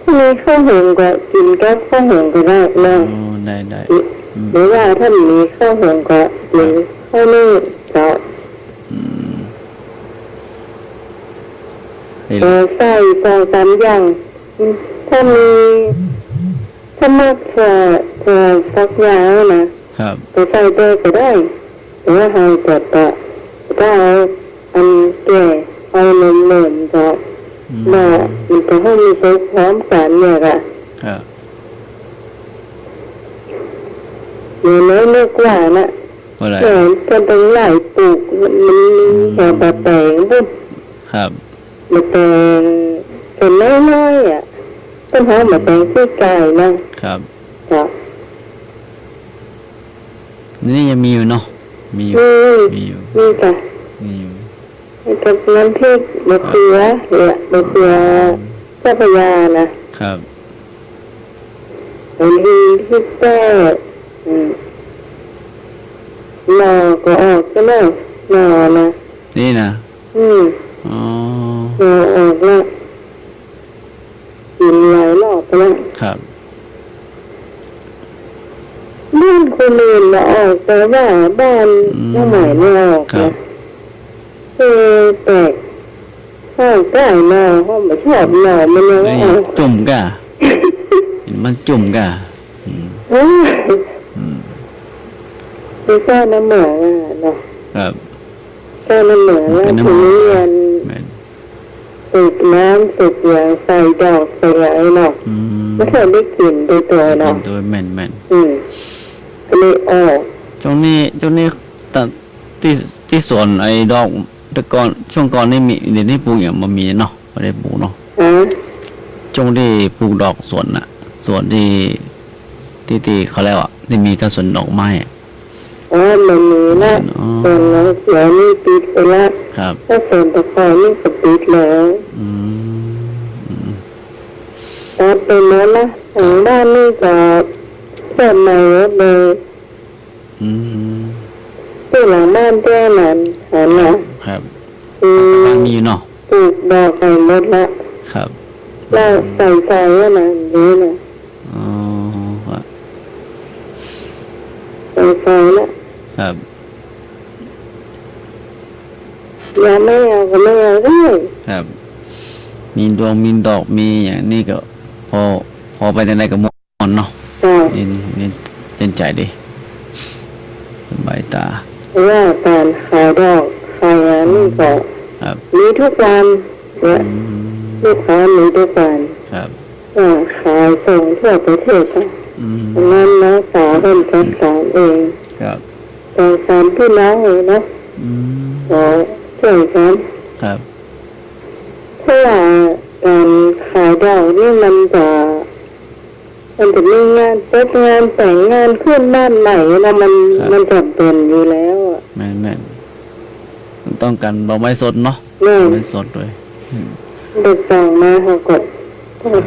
ถ้ามีข้าวหงก็กินกับข้าวหงก็ได้นะ โอ้ได้อืม หรือว่าถ้ามีข้าวหงก็กินข้าวนึ่งก็ อืมนี่แหละ ใส่2-3อย่างถ้ามีถ้ามากถั่วฟักยาวนะ ครับ ไปใส่เตยก็ได้แต่ว่าหายจัดก็เอาอันแก่เอาเนิ่มๆก็ว่ามันจะให้มีสุขพร้อมกันเนี่ยค่ะ ครับ อยู่ในเลือกว่านะ อะไร แขนจะเป็นหลายปลูกมันมีแขนตะแตงบุ้น ครับ มาแตงเป็นน้อยๆอ่ะต้นหอมมาแตงชื่อไก่นะครับจ้ะ นี่ยังมีอยู่เนาะมีอยู่ นี่ มีอยู่ นี่จ้ะ มีอยู่ กับน้ำพริกมะเขือเนี่ยมะเขือเจ้าพระยานะครับ อันนี้ที่แก้หน่อก็ออกใช่ไหมหน่อนะ นี่นะ อ๋อ หน่อออกแล้วกินหลายรอบไปแล้ว ครับ บ้านคนอื่นมาออกแต่ว่าบ้านน้องใหม่ไม่ออก ครั นะ บ แปลกข้าวใกล้หน่อเขาไม่ชอบหน่อมันยังไม่ ไอ้ ออก จุ่มกะเห็นมันจุ่มกะอืม คือแค่น้ำเหมืองเนาะ ครับ แค่น้ำเหมืองแล้วทีนี้เรียน แม่น สูบน้ำสูบยาใส่ดอกใส่อะไรเนาะ อืม ไม่เคยได้กลิ่นโดยตัวเนาะ โดยแม่นแม่น ก็เลยออก ช่วงนี้ตัดที่สวนไอ้ดอกแต่ก่อนช่วงก่อนนี่มีเดี๋ยวนี้ปลูกอย่างมันมีเนาะไม่ได้ปลูกเนาะ ฮะ ช่วงที่ปลูกดอกสวนน่ะสวนที่เขาแล้วอ่ะที่มีแต่สวนดอกไม้อะ อ๋อมันมีนะส่วนแล้วเดี๋ยวนี้ปิดไปแล้ว ครับ ถ้าส่วนตะไคร้นี่ก็ปิดแล้ว อืม ตัดไปแล้วนะทางบ้านนี่ก็เพิ่มใหม่เลย อืม ที่หลังบ้านแจ้นั้นหันนะครับ บ้านมีอยู่เนาะ ปลูกดอกไปหมดละ ครับ แล้วใส่ใจว่านะนี่นะ อ๋อครับ ใส่ใจนะครับ อย่าไม่เอาก็ไม่เอาได้ ครับ มีดวงมีดอกมีอย่างนี้ก็พอไปในก็มอนเนาะ จ้ะ นี่เต็นใจดีสบายตา เพราะว่าการขายดอกขายงานนี่ก็ ครับ มีทุกวันเนี่ย อืม ลูกค้ามีทุกวัน ครับ ขายส่งทั่วประเทศค่ะ อืม ดังนั้นนะสาวเป็นจัดการเอง ครับ แต่สามพี่น้องเองนะ อืม ขอช่วยกัน ครับ เพราะว่าการขายดอกนี่มันจะมีงานเปิดงานแต่งงานขึ้นบ้านใหม่แล้วมันจำเป็นอยู่แล้วอ่ะ แม่นต้องการดอกไม้สดเนาะ นี่ ดอกไม้สดด้วย เด็กสั่งมาเขากด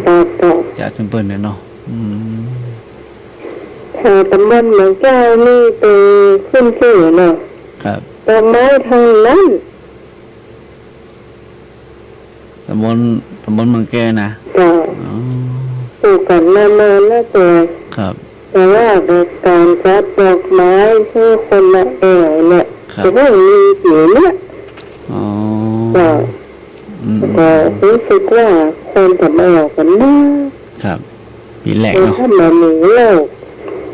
ต่อ จากเพิ่นๆเนี่ยเนาะอืม ถ้าตำบลเหมืองแก้วนี่เป็นขึ้นชื่อเนาะ ครับ ดอกไม้ทางนั้น ตำบลเมืองแก่นะ จะ อ๋อ ปลูกกันนานๆแล้วแต่ ครับ แต่ว่าการจัดดอกไม้คือคนละเอวเนี่ย ครับ จะต้องมีสีเนี่ย อ๋อ ก็ อืม ก็รู้สึกว่าคนจะมาออกกันมาก ครับปีแรก แต่ เนาะ ถ้ามาหนีโลก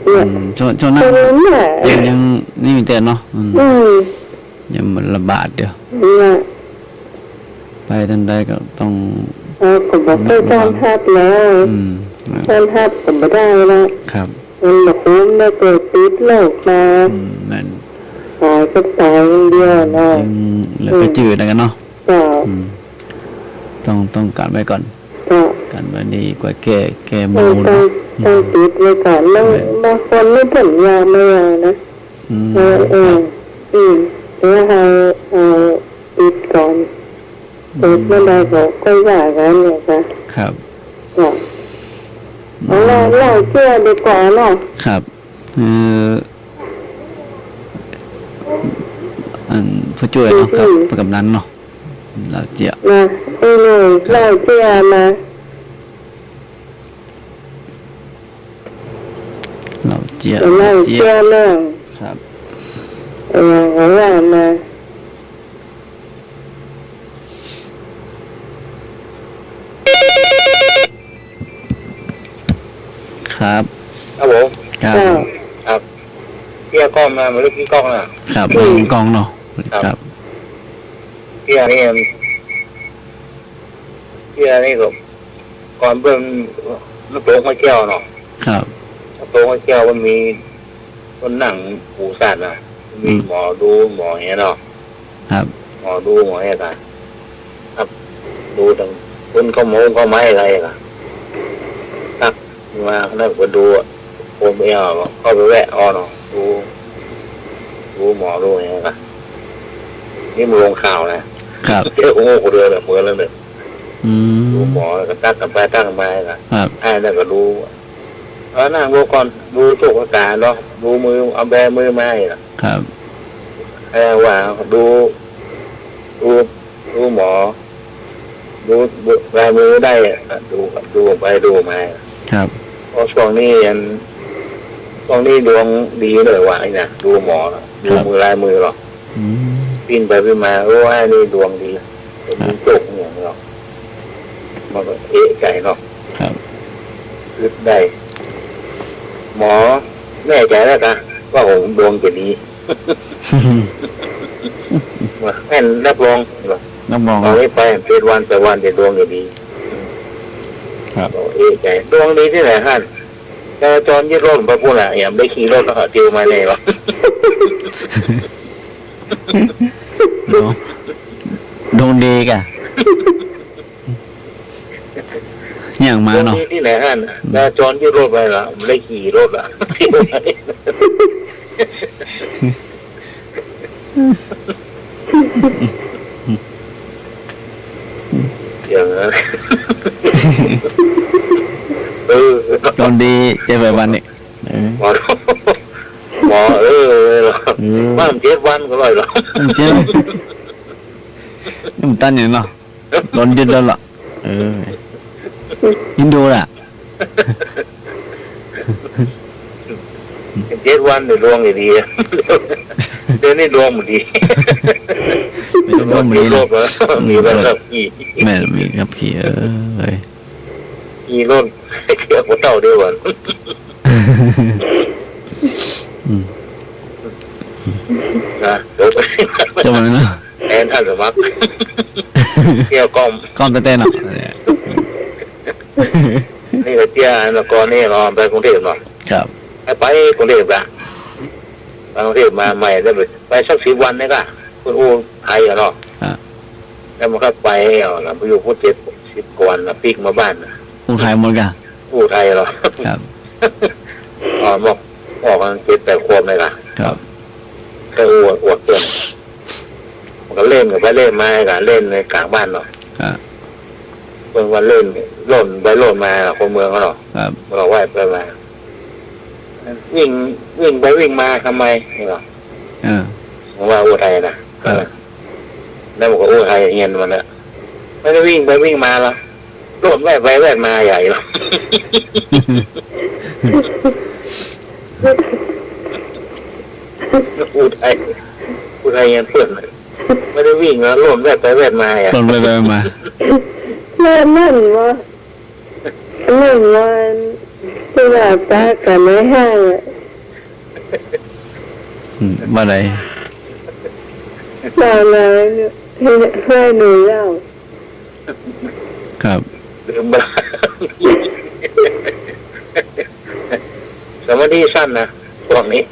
เนี่ย ช่วงนั้น ตรงนั้นเนี่ย ยังนี่มีแต่เนาะอืม อืม ยังมันระบาดเดียว เนี่ย ไปทันใดก็ต้อง ผมบอกไปจ้างทับแล้ว อืม จ้างทับผมไม่ได้แล้ว ครับ มันมาคุ้มมาเกิดติดโลกมา นั่น ตายก็ตายอย่างเดียวนะ ยังเหลือไปจืดแล้วกันเนาะ ก็ อืมต้องการไว้ก่อน ก็ กันไว้ดีกว่าแก้หมู ต้องติดไว้ก่อนบางคนไม่ผลยาไม่เอานะ อืม แล้วให้ติดก่อนติดไม่ได้ก็ว่ากันเนี่ยค่ะ ครับ ก็เราเชื่อดีกว่าเนาะ ครับผู้ช่วยเนาะกับกำนันเนาะเราเจีย นะนี่เราเชื่อนะ เราเจีย เราเชื่อเรื่อง ครับ ว่านะ ครับ ครับผม ครับ ครับ ที่ก้องมาไม่รู้กี่ก้องนะครับ กองเนาะครับ ที่นี่ก็ก่อนเบิ่งมันโตมาแก้วเนาะ ครับ โตมาแก้วมันมีคนนั่งปูสัตว์นะมีหมอดูหมอเงี้ยเนาะ ครับ หมอดูหมอเงี้ยกันครับดูตั้งคนเขาโม้เขาไม้อะไรกันตักมาแล้วก็ดูโอนไปเอาเข้าไปแวะเอาเนาะดูหมอดูเงี้ยกันนี่มันลงข่าวนะครับ เจ้าโง่คนเดียวเลยเหมือนแล้วเนี่ย ดูหมอก็ตั้งกันไปตั้งกันมาครับไอ้นั่นก็ดูนั่งดูก่อนดูทุกอาการเนาะดูมือเอาแบมือไม้ครับว่าดูหมอดูแบมือได้ดูไปดูมาครับเพราะช่วงนี้ดวงดีเลยว่ะไอ้น่ะดูหมอดูมือลายมือหรอกปิ้นไปปิ้นมาโอ้ไอ้นี่ดวงดีมีจุกอย่างเนาะมันก็เอะใจเนาะครับคิดได้ หมอแน่ใจแล้วกันว่าผมดวงจะดีแม่นรับรองตอนนี้ไปเป็นวันแต่วันจะดวงจะดีครับเอะใจดวงดีที่ไหนท่านจราจรยึดรถไปพูดอะไรอย่างได้ขี่รถแล้วติวมาเลยวะดวงดีกะอย่างมาเนาะที่ไหนฮะจราจรยึดรถไปละไม่ได้ขี่รถละอย่างนั้นดวงดีเจ็บวันนี้หมอบ้าน7 วันก็เลยหรอเจ็บนี่มันตั้นอย่างเนาะโดนยึดแล้วล่ะยินดูล่ะ7 วันเนี่ยดวงดีเดี๋ยวนี้ดวงมันดีดวงดีเลยมีแบบขับขี่แม่มีขับขี่ขี่รถเที่ยวกับเต่าเดียวกันนะเดี๋ยวจะมาเนาะแอนท่านสมัครเที่ยวกล้องเต้นเนาะนี่ก็เที่ยวแล้วก็นี่เราไปกรุงเทพหน่อยครับไปกรุงเทพละไปกรุงเทพมาใหม่แล้วไปสัก10 วันนี่ก็คุณอู้ไทยเนาะแล้วมันก็ไปแล้วไปอยู่พูด10 กว่าวันนะปีกมาบ้านอู้ไทยหมดกันอู้ไทยเหรอครับบอกกัน7-8 ขวบเลยครับแค่อวดเตือนก็เล่นกับไปเล่นมากันเล่นในกลางบ้านเนาะเมื่อวันเล่นล่นไปล่นมาคนเมืองเขาเนาะเราไหวไปมาวิ่งไปวิ่งมาทำไมนี่หรอผมว่าอู้ไทยนะแล้วบอกว่าอู้ไทยเงียนมันละไม่ได้วิ่งไปวิ่งมาหรอล่นแวดไปแวดมาใหญ่หรออู้ไทยเงียนเพื่อนไม่ได้วิ่งแล้วล่นแวดไปแวดมาล่นไปแวดมานั่นว่าที่แบบตากันไม่ให้มาไหนมาเลยให้หนูเล่าครับลืมบ้าสมาธิสั้นนะพวกนี้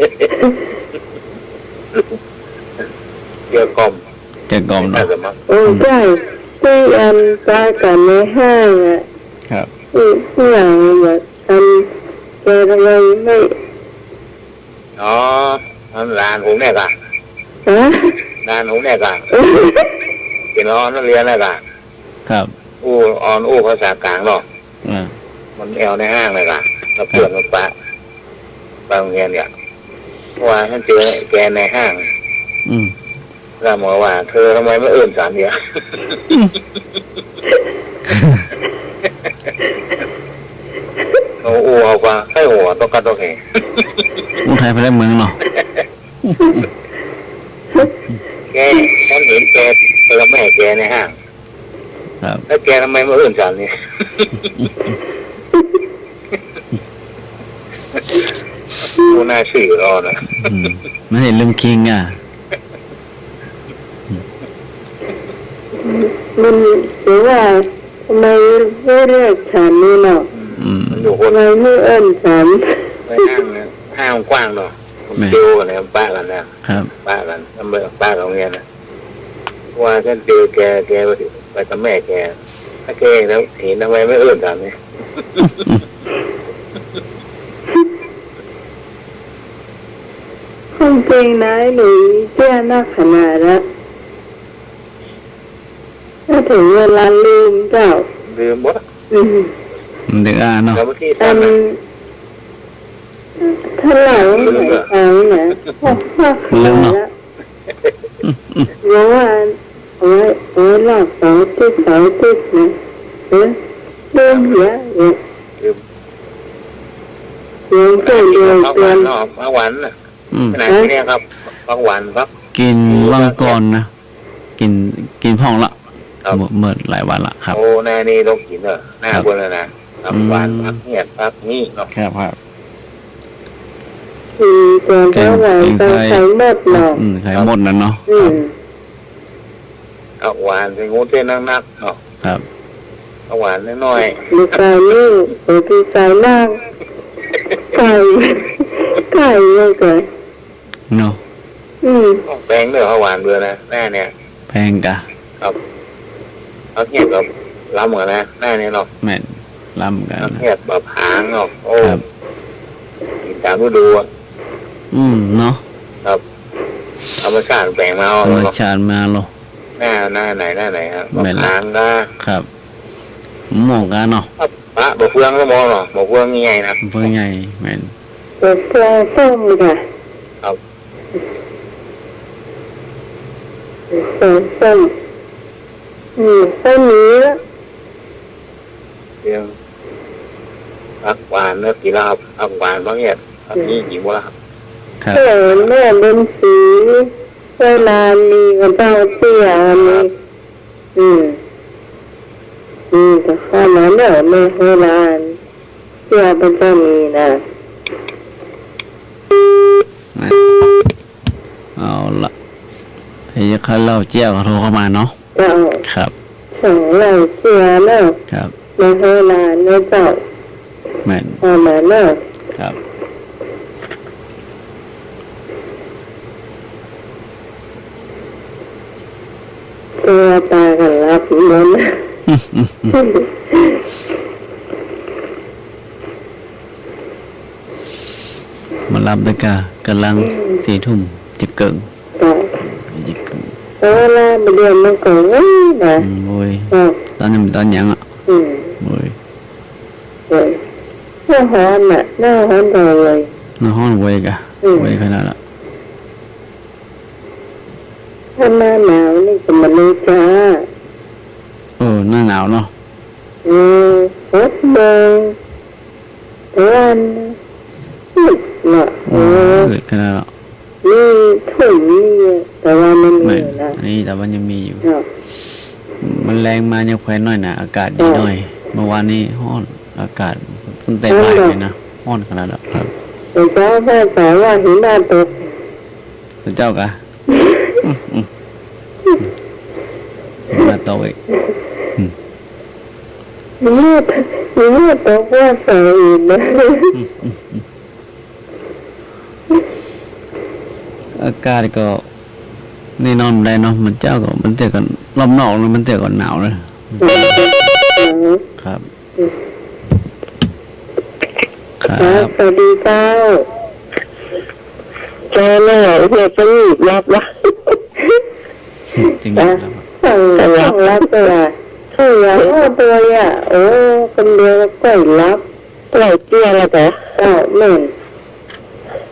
เกี่ยวกลมเนาะโอ้ใช่ที่อันตากันไม่ให้อ่ะครับที่อย่างแบบอันเจออะไรไม่ลานผมเนี่ยกันลานผมเนี่ยกันเป็นร้อนนักเรียนเนี่ยกันครับอู้ภาษากลางเนาะมันแอวในห้างเลยกันแล้วเพื่อนมันปะโรงเรียนเนี่ยว่าท่านเจอแกในห้างแล้วหมอว่าเธอทำไมไม่เอื่น3 เดียวเอากว่าให้หัวต้องการต้องเห็นอู้ไทยไปได้เมืองเนาะฉันเห็นแกแล้วแม่แกในห้างแล้วแกทำไมไม่เอื่น3 เนี่ย ดูน่าชื่อรอนะ ไม่เห็นลืมคิงอ่ะ มันหรือว่าทำไมไม่เรียกฉันนี่เนาะ มันอยู่คน ทำไมไม่เอิ้นฉัน ไม่ห้างกว้างเนาะผมเจอกันเลยป้ากันนะครับ ป้ากันทำไมป้าโรงเรียนนะว่าฉันเจอแกไปกับแม่แกถ้าแกแล้วเห็นทำไมไม่เอื้อนกันเนี่ย ห้องเพลงนายหนูเจ้านักขนาดละถ้าถึงเวลาลืมเจ้า ลืมบ่ มันเดือดเนาะ แล้วเมื่อกี้ อั ท่าน นถ้าหลังหายไปนะพ่อขาดละเพราะว่าเอาไว้หลับ2 อาทิตย์2 อาทิตย์นะลืมเยอะเนี่ย ลืม ยังเกิดเดือน พัก เดื วั อนน เนาะพักวันน่ะขนาดนี้ครับพักวันพัก กินวังก่อนนะกินพ่องละเมื่อหลายวันละครับ โอ้หน้านี่ต้องกินเนอะหน้าบนเลยนะพักวันพักเงียบพักนี่เนาะ ครับครับ ก่อนถ้าหวานต้องใช้หมดเนาะ ไข่หมดนั่นเนาะ พักวันเป็นงูเต้นนักๆเนาะ ครับ พักวันน้อย ลูกไก่นี่โอ้ที่ใส่นั่งไก่ยังไง เนาะ ๆแปลงเด้อพักวันเบื่อนะหน้าเนี่ย แพงกะ พักเงียบกับล้ำกันนะหน้าเนี่ยเนาะ แม่นล้ำกัน พักเงียบแบบหางเนาะโอ้ ครับ กินตามฤดูอ่ะ เนาะ ธรรมชาติแปลงมา ธรรม เนาะ ชาติมาโล หน้าไหนครับแบบ แม่น หางก็ ครับหมองกันเนาะ ปะบอกเฟืองก็มองเนาะบอกเฟืองง่ายๆนะ เพื่อไงแม่น ตัวปลาส้มค่ะส้มต้นนี้ เรื่องพักหวานเนื้อกีฬาพักหวานพักเงียบพักนี้กี่วันครับ ครับ แม่เป็นสีเวลามีกับเต้าเตี้ยมีแต่ข้อนั้นเนอะไม่เวลาเตี้ยเป็นต้นมีนะ เอาละให้เขาเล่าเจ้าโทรเข้ามาเนาะ เจ้า ครับ สองเหล่าเตี้ยเนอะ ครับ ไม่เวลาเนอะเจ้า แม่น ข้อนั้นเนอะ ครับ ตัวตากันรับนั้น มารับด้วยกะกำลัง4 ทุ่มจะเกิง เวลาเดือนมันก็ง่ายนะ โอ้ยตอนนี้มันตอนยังอ่ะโอ้ย หน้าฮ้อนน่ะหน้าฮ้อนเลย น้าห้องไว้กะไว้ขนาดละ ถ้าหน้าหนาวนี่ก็มันเลยจ้า หน้าหนาวเนาะ 6 โมงวันเนาะ เกิดขนาดละ นี่ถุงนี่แต่ว่ามันมีนะ อันนี้แต่ว่ายังมีอยู่ มันแรงมายังแควนหน่อยนะอากาศดีหน่อยเมื่อวานนี้ห้อนอากาศตั้งแต่บ่ายเลยนะห้อนขนาดละครับ แต่เจ้าแม่สาวว่าหิมะตก พระเจ้ากะมาโตอีก หิมะตกว่าสาวอีกนะ อากาศก็แน่นอนได้เนาะมันเจ้าก็มันเตะกันรอบนอกเลยมันเตะกันหนาวเลยครับครับ สวัสดีเจ้าเจ้าแม่เฮียจะรีบรับละ จริงๆครับ สั่งรับตัวคืออย่างว่าตัวอ่ะโอ้คนเดียวก็รับปล่อยเตี้ยแล้วแต่เหม็น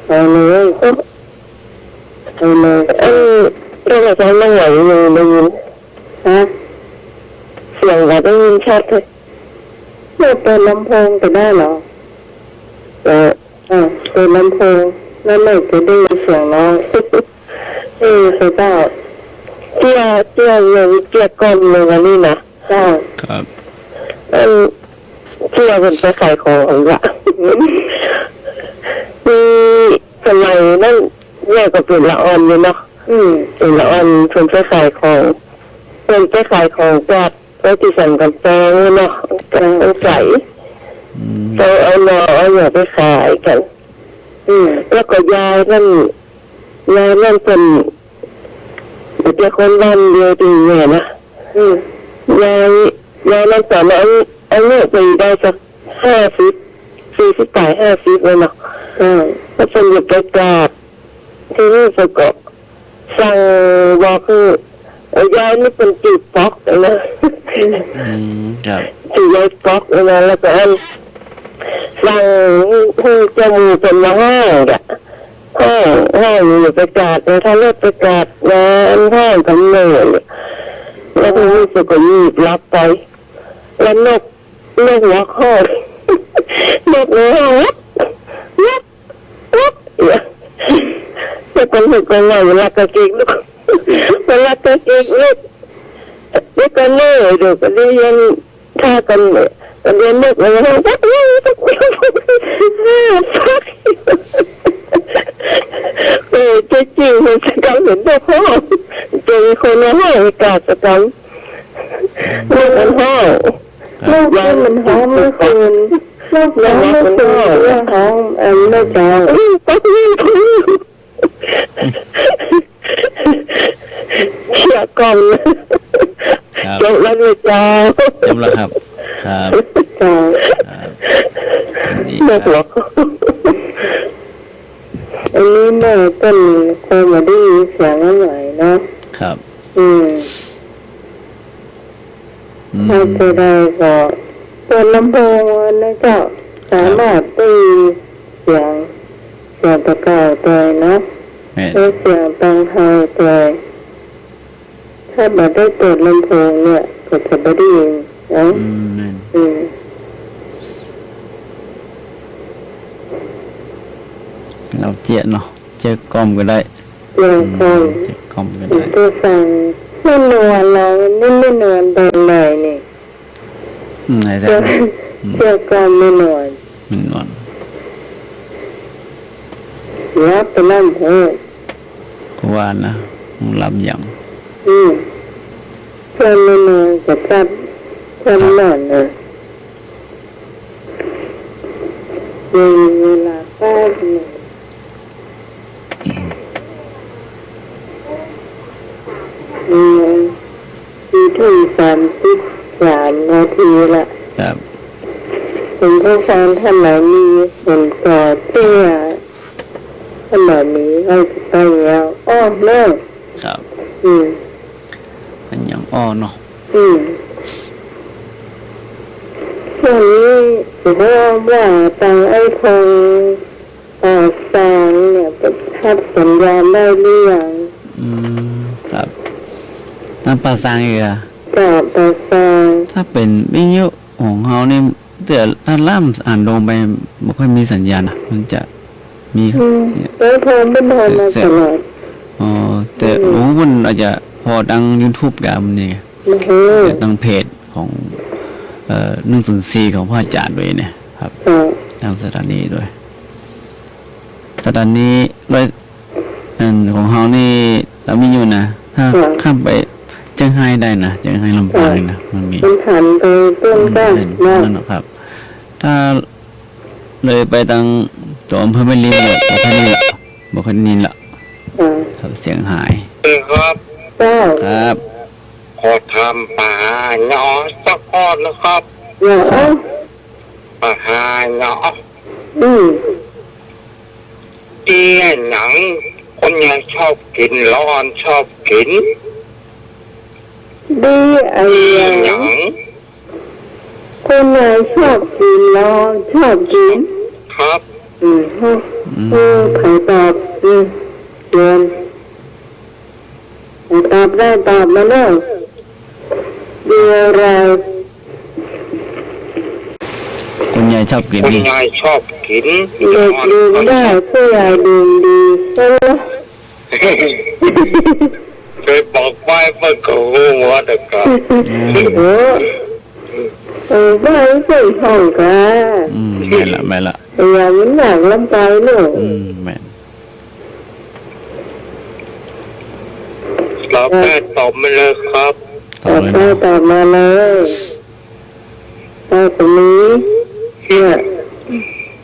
เอาเลยก็จะใช้ไม่ไหวเลยได้ยินเสียงก็ได้ยินชัดเลยเปิดลำโพงก็ได้เหรอเปิดลำโพงแล้วไม่จะได้ยินเสียงน้องคือเจ้าเตี้ยเลยเตี้ยก้นเลยวันนี้นะเจ้า ครับ เตี้ยเป็นไปขายของอ่ะมี สมัยนั้นแย่ก็เป็นละอ่อนอยู่เนาะเป็นละอ่อนเพิ่นไปขายของจากไปที่สันกันแปลงเนาะแปลงใสก็เอาหน่อเอาหน่อไปขายกันแล้วก็ยายนั่นเป็นเด็กคนบ้านเดียวดีเนี่ยนะยายนั่นสามารถเอาเงินไปได้สัก40 50 50เลยเนาะแล้วเป็นอยู่ประกาศที่นี่ก็สั่งว่าคือยายนี่เป็นจีบป๊อกนะครับจีบยายป๊อกนะแล้วก็สั่งให้จมูกเป็นมาห้างอ่ะห้างอยู่ประกาศถ้าเลิกประกาศงานห้างกำเนิดแล้วทีนี้ก็ยีบรับไปแล้วนกหัวข้อนกหัวจะเป็นหึกกันเลยเวลากระเกงลูกเวลากระเกงลูกเด็กกันเลยเด็กกันเรียนท่ากันเลยเรียนนกอะไรนะฟักจะจริงมันจะกำเห็นตัวพ่อเจอคนละห้องกาจะกำลูกมันห้องลูกมันห้องไม่คืนลูกมันไม่คืนเรื่องห้องไม่จองปักยิ่งคืนเชี่ยกล่องจบแล้วเลยจ้าจบแล้วครับครับจ้าไม่หัวอันนี้แม่ต้นคงมาได้ยินเสียงหน่อยเนาะครับถ้าจะได้ก็ตัวลำโพงนะเจ้าสามารถตีเสียงตะกร้าตัวเนาะเสียงตังไทยตัวถ้ามาได้ตัวลำโพงเนี่ยก็จะไม่ได้ยินนะเราเจี๊ยเนาะเจี๊ยกลมก็ได้เจี๊ยกลมก็ได้ตัวสั่งไม่นวลเราไม่นวลโดนเลยนี่ไหนจ๊ะเจี๊ยกลมไม่นวลรับไปนั่นเถอะก็ว่านะรับอย่างเพื่อนไม่นวลจะจับเพื่อนนอนเลยเวลาป้าเนี่ยถึง33 นาทีละครับเป็นผู้ฟังท่านไหนมีเห็นต่อเตี้ยท่านไหนมีให้ไปแล้วเลิกครับมันยังเนาะช่วงนี้ถือว่าตังไอ้คงสร้างเนี่ยทับสัญญาณได้หรือยังครับน้ำปลาซางอีกอะปลาซางถ้าเป็นวิทยุของเขาเนี่ยถ้าล่ามอ่านลงไปไม่ค่อยมีสัญญาณมันจะมีแล้วโทรไม่โทรมาตลอดแต่มันอาจจะพอดัง YouTube กับมันนี่ดังเพจของ104ของพ่ออาจารย์ด้วยเนี่ยครับทางสถานีด้วยสถานีด้วยของเขานี่เรามีอยู่นะถ้าข้ามไปเชียงไฮ้ได้นะเชียงไฮ้ลำปางนะมันมีผ่านไปต้นได้นั่นครับถ้าเลยไปทางตัวอำเภอแม่ริมเลยบอกคันนี้ละเสียงหายครับครับขอทำป่าเนาะสักพอดนะครับป่าเนาะเตี้ยหนังคนยังชอบกินร้อนชอบกินดีหนังคนยังชอบกินร้อนชอบกินครับใครตอบเรียนตอบได้ตอบมาแล้วเดี๋ยวเราคุณยายชอบกินคุณยายชอบกินเด็กลืมได้ผู้ใหญ่ลืมดีใช่ไหมเคยบอกไว้เมื่อก่อนว่าเด็กก็ไม่ใช่ห้องกันไม่ละอย่ามันหนักลำไปเนอะแม่ ตอบได้ตอบมาเลยครับ ตอบเลย ได้ นะ ตอบมาเลยได้ตรงนี้เนี่ย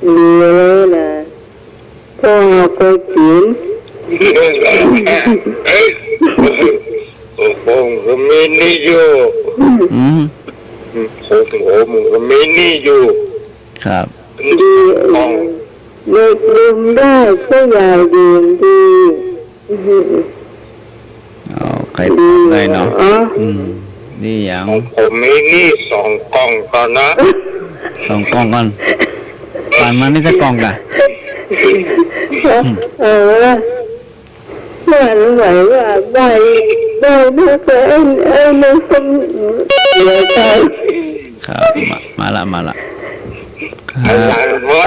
มีเลยนะพ่อเอาไปกิน ผมก็มีนี่อยู่ อืม ผมก็มีนี่อยู่ ครับ ดี ต้อง เด็กลืมได้ผู้ใหญ่ดื่มดี เอาใครตอบได้เนาะ อ๋อ ดีอย่าง ผมมีนี่2 กล่องก่อนนะ สองกล่องก่อนผ่านมานี่จะกล่องกะ เออเหมือนไหวว่าได้ไม่เคยไม่สมเสียใจ ครับมาละค อา รับ จารย์ว่า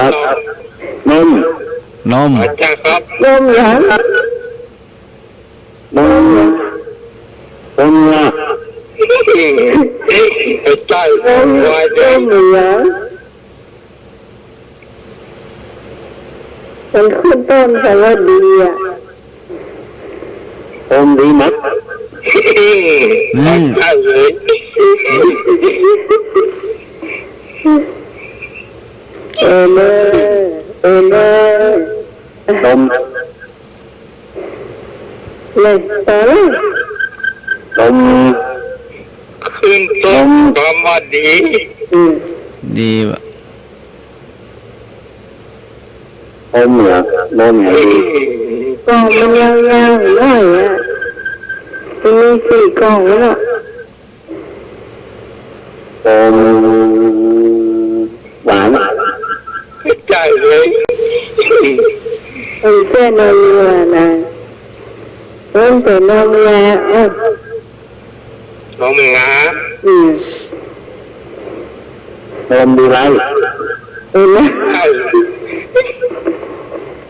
น ม นม อาจารย์ครับ นมหยังนมหยังนมหยัง ไปใต้ นม ว่า ห จะ ยังมันขึ้นต้นแต่ว่าดีอ่ะนมดีมั้ย ใช่เลย เออเลยนมเลยต่อเลยนม ขึ้นต้นคำว่าดี ดีวะ นมเหรอนมเหรอก็มันยาวๆหน่อยอ่ะมันมี4 กล่องแล้วนมหวาน ใช่เลย เส้นนมวัวนะเป็นนมวัวอ่ะ นมงาน มดีไรเห็นไหม ใช่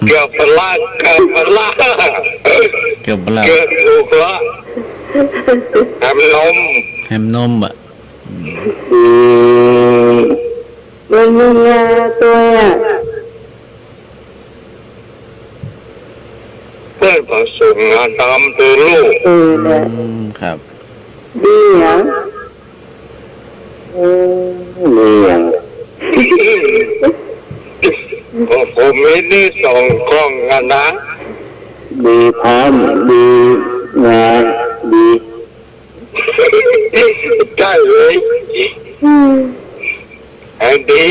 เกือบพลาดเกือบถูกละ ทำนม แฮมนมอ่ะ มันมีงาตัวอ่ะ เพื่อนผสมงานทำตัวลูก เนี่ย ครับ ดีเหรอดีอ่ะ ผมมีนี่2 กล่องกันนะ ดีพร้อมดีงาดี ใช่เลยแอนดี้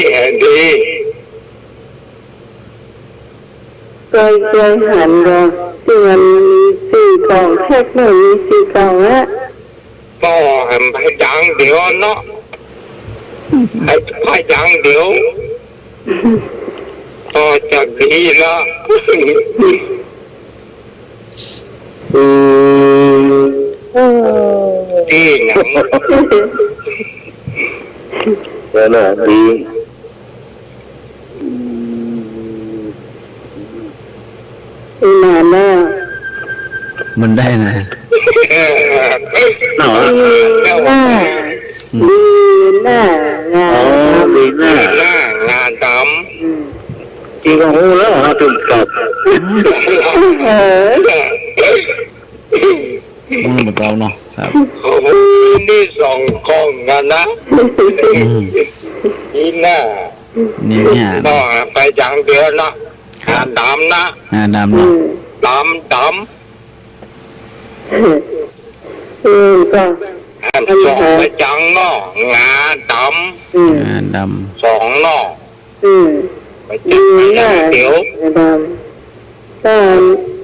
เคยหันก็ที่มันมี4 กล่องแค่หนึ่งมี4 กล่องละ ก็ให้ดังเดี๋ยวเนาะให้ดังเดี๋ยวก็จะดีละดีหนัง เดี๋ยวนะดีนานแล้ว มันได้นะ หน่า ดีหน้งานด จริงของหูแล้วฮะถึงกับ ำ มันแบบเราเนาะครับ นี่2 กล่องกันนะนี่น่า นี่เนี่ย ก็ไปดังเดี๋ยวนะงานดำนะ ดำเนาะ ดำ ก็ 2ไปจังเนาะงาด ดำ ำ2เนาะไปจั ดี ง หน้า เดี๋ยว ดำก็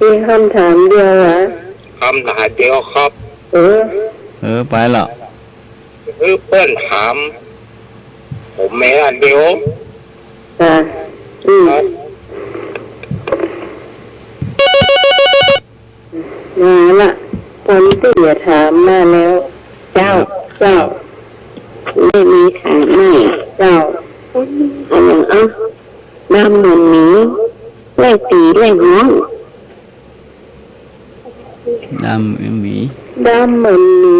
มีคำถามเดียวเหรอ คำถามเดียวครับ ไปแล้ว คือเพื่อนถามผมแม่เดียว มาละคนที่เหลือถามมาแล้ว เจ้าไม่มีถามไม่เจ้าอะไรดำเหมือนหมีไล่ตีไล่น้อง ดำหมี ดำเหมือนหมี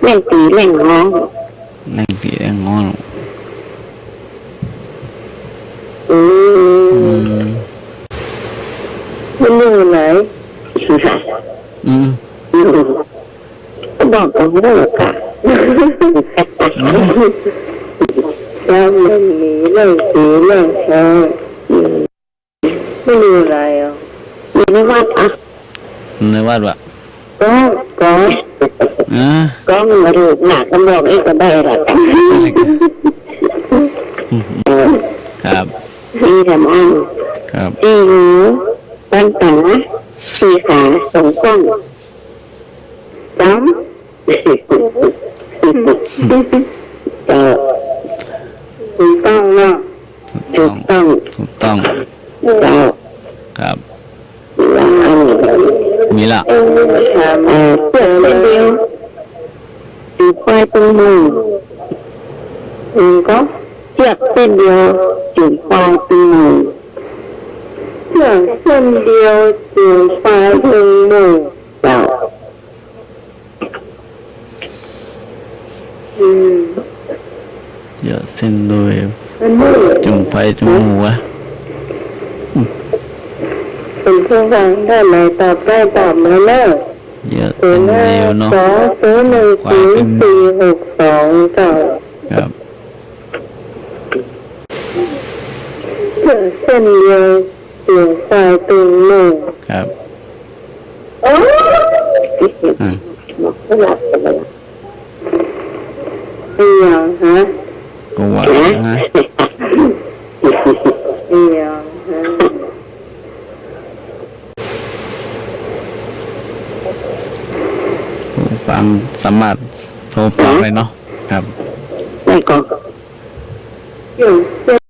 ไล่ตีไล่น้อง แรงปีแรงงอน มันอยู่ไหน อืม ก็บอกกันว่าค่ะแล้วมันมีเรื่องสีเรื่องแท้ไม่รู้อะไรอ่ะอยู่ในวัดอ่ะ ในวัดวะ ก็ อ่า ก็มาดูหนักกันบอกอีกก็ได้ละ ครับ สี่ทำอัน ครับ สี่หูปันตาสี่ขาสองกล้องสามถูกต้องเนาะถูกต้อง ถูกต้อง เจ้า ครับ ว่าอัน มีละ เสือเล่นเดียวตีควายตรงมือก็เชือกเส้นเดียวจูงควายตรงมือเชือกเส้นเดียวจูงควายตรงมือเจ้าอืม เยอะเส้นโดย มันมือ จุงไปจุงหัว เป็นผู้ฟังได้ไหมตอบได้ตอบมาเนอะ เยอะ ศู เส้ น น ย์ห้า เดียวเนาะ สองศูนย์หนึ่งศูนย์สี่หกสองเก้า ครับ เส้นเดียวเสียงสายตึงหนึ่ง ครับ โอ้ อ่า ไม่หลับเลยอีหยังฮะ ก็ว่าฮะ อีหยังฮะ ฟังสามารถโทรฟังเลยเนาะครับ ไม่ก็อยู่เส้น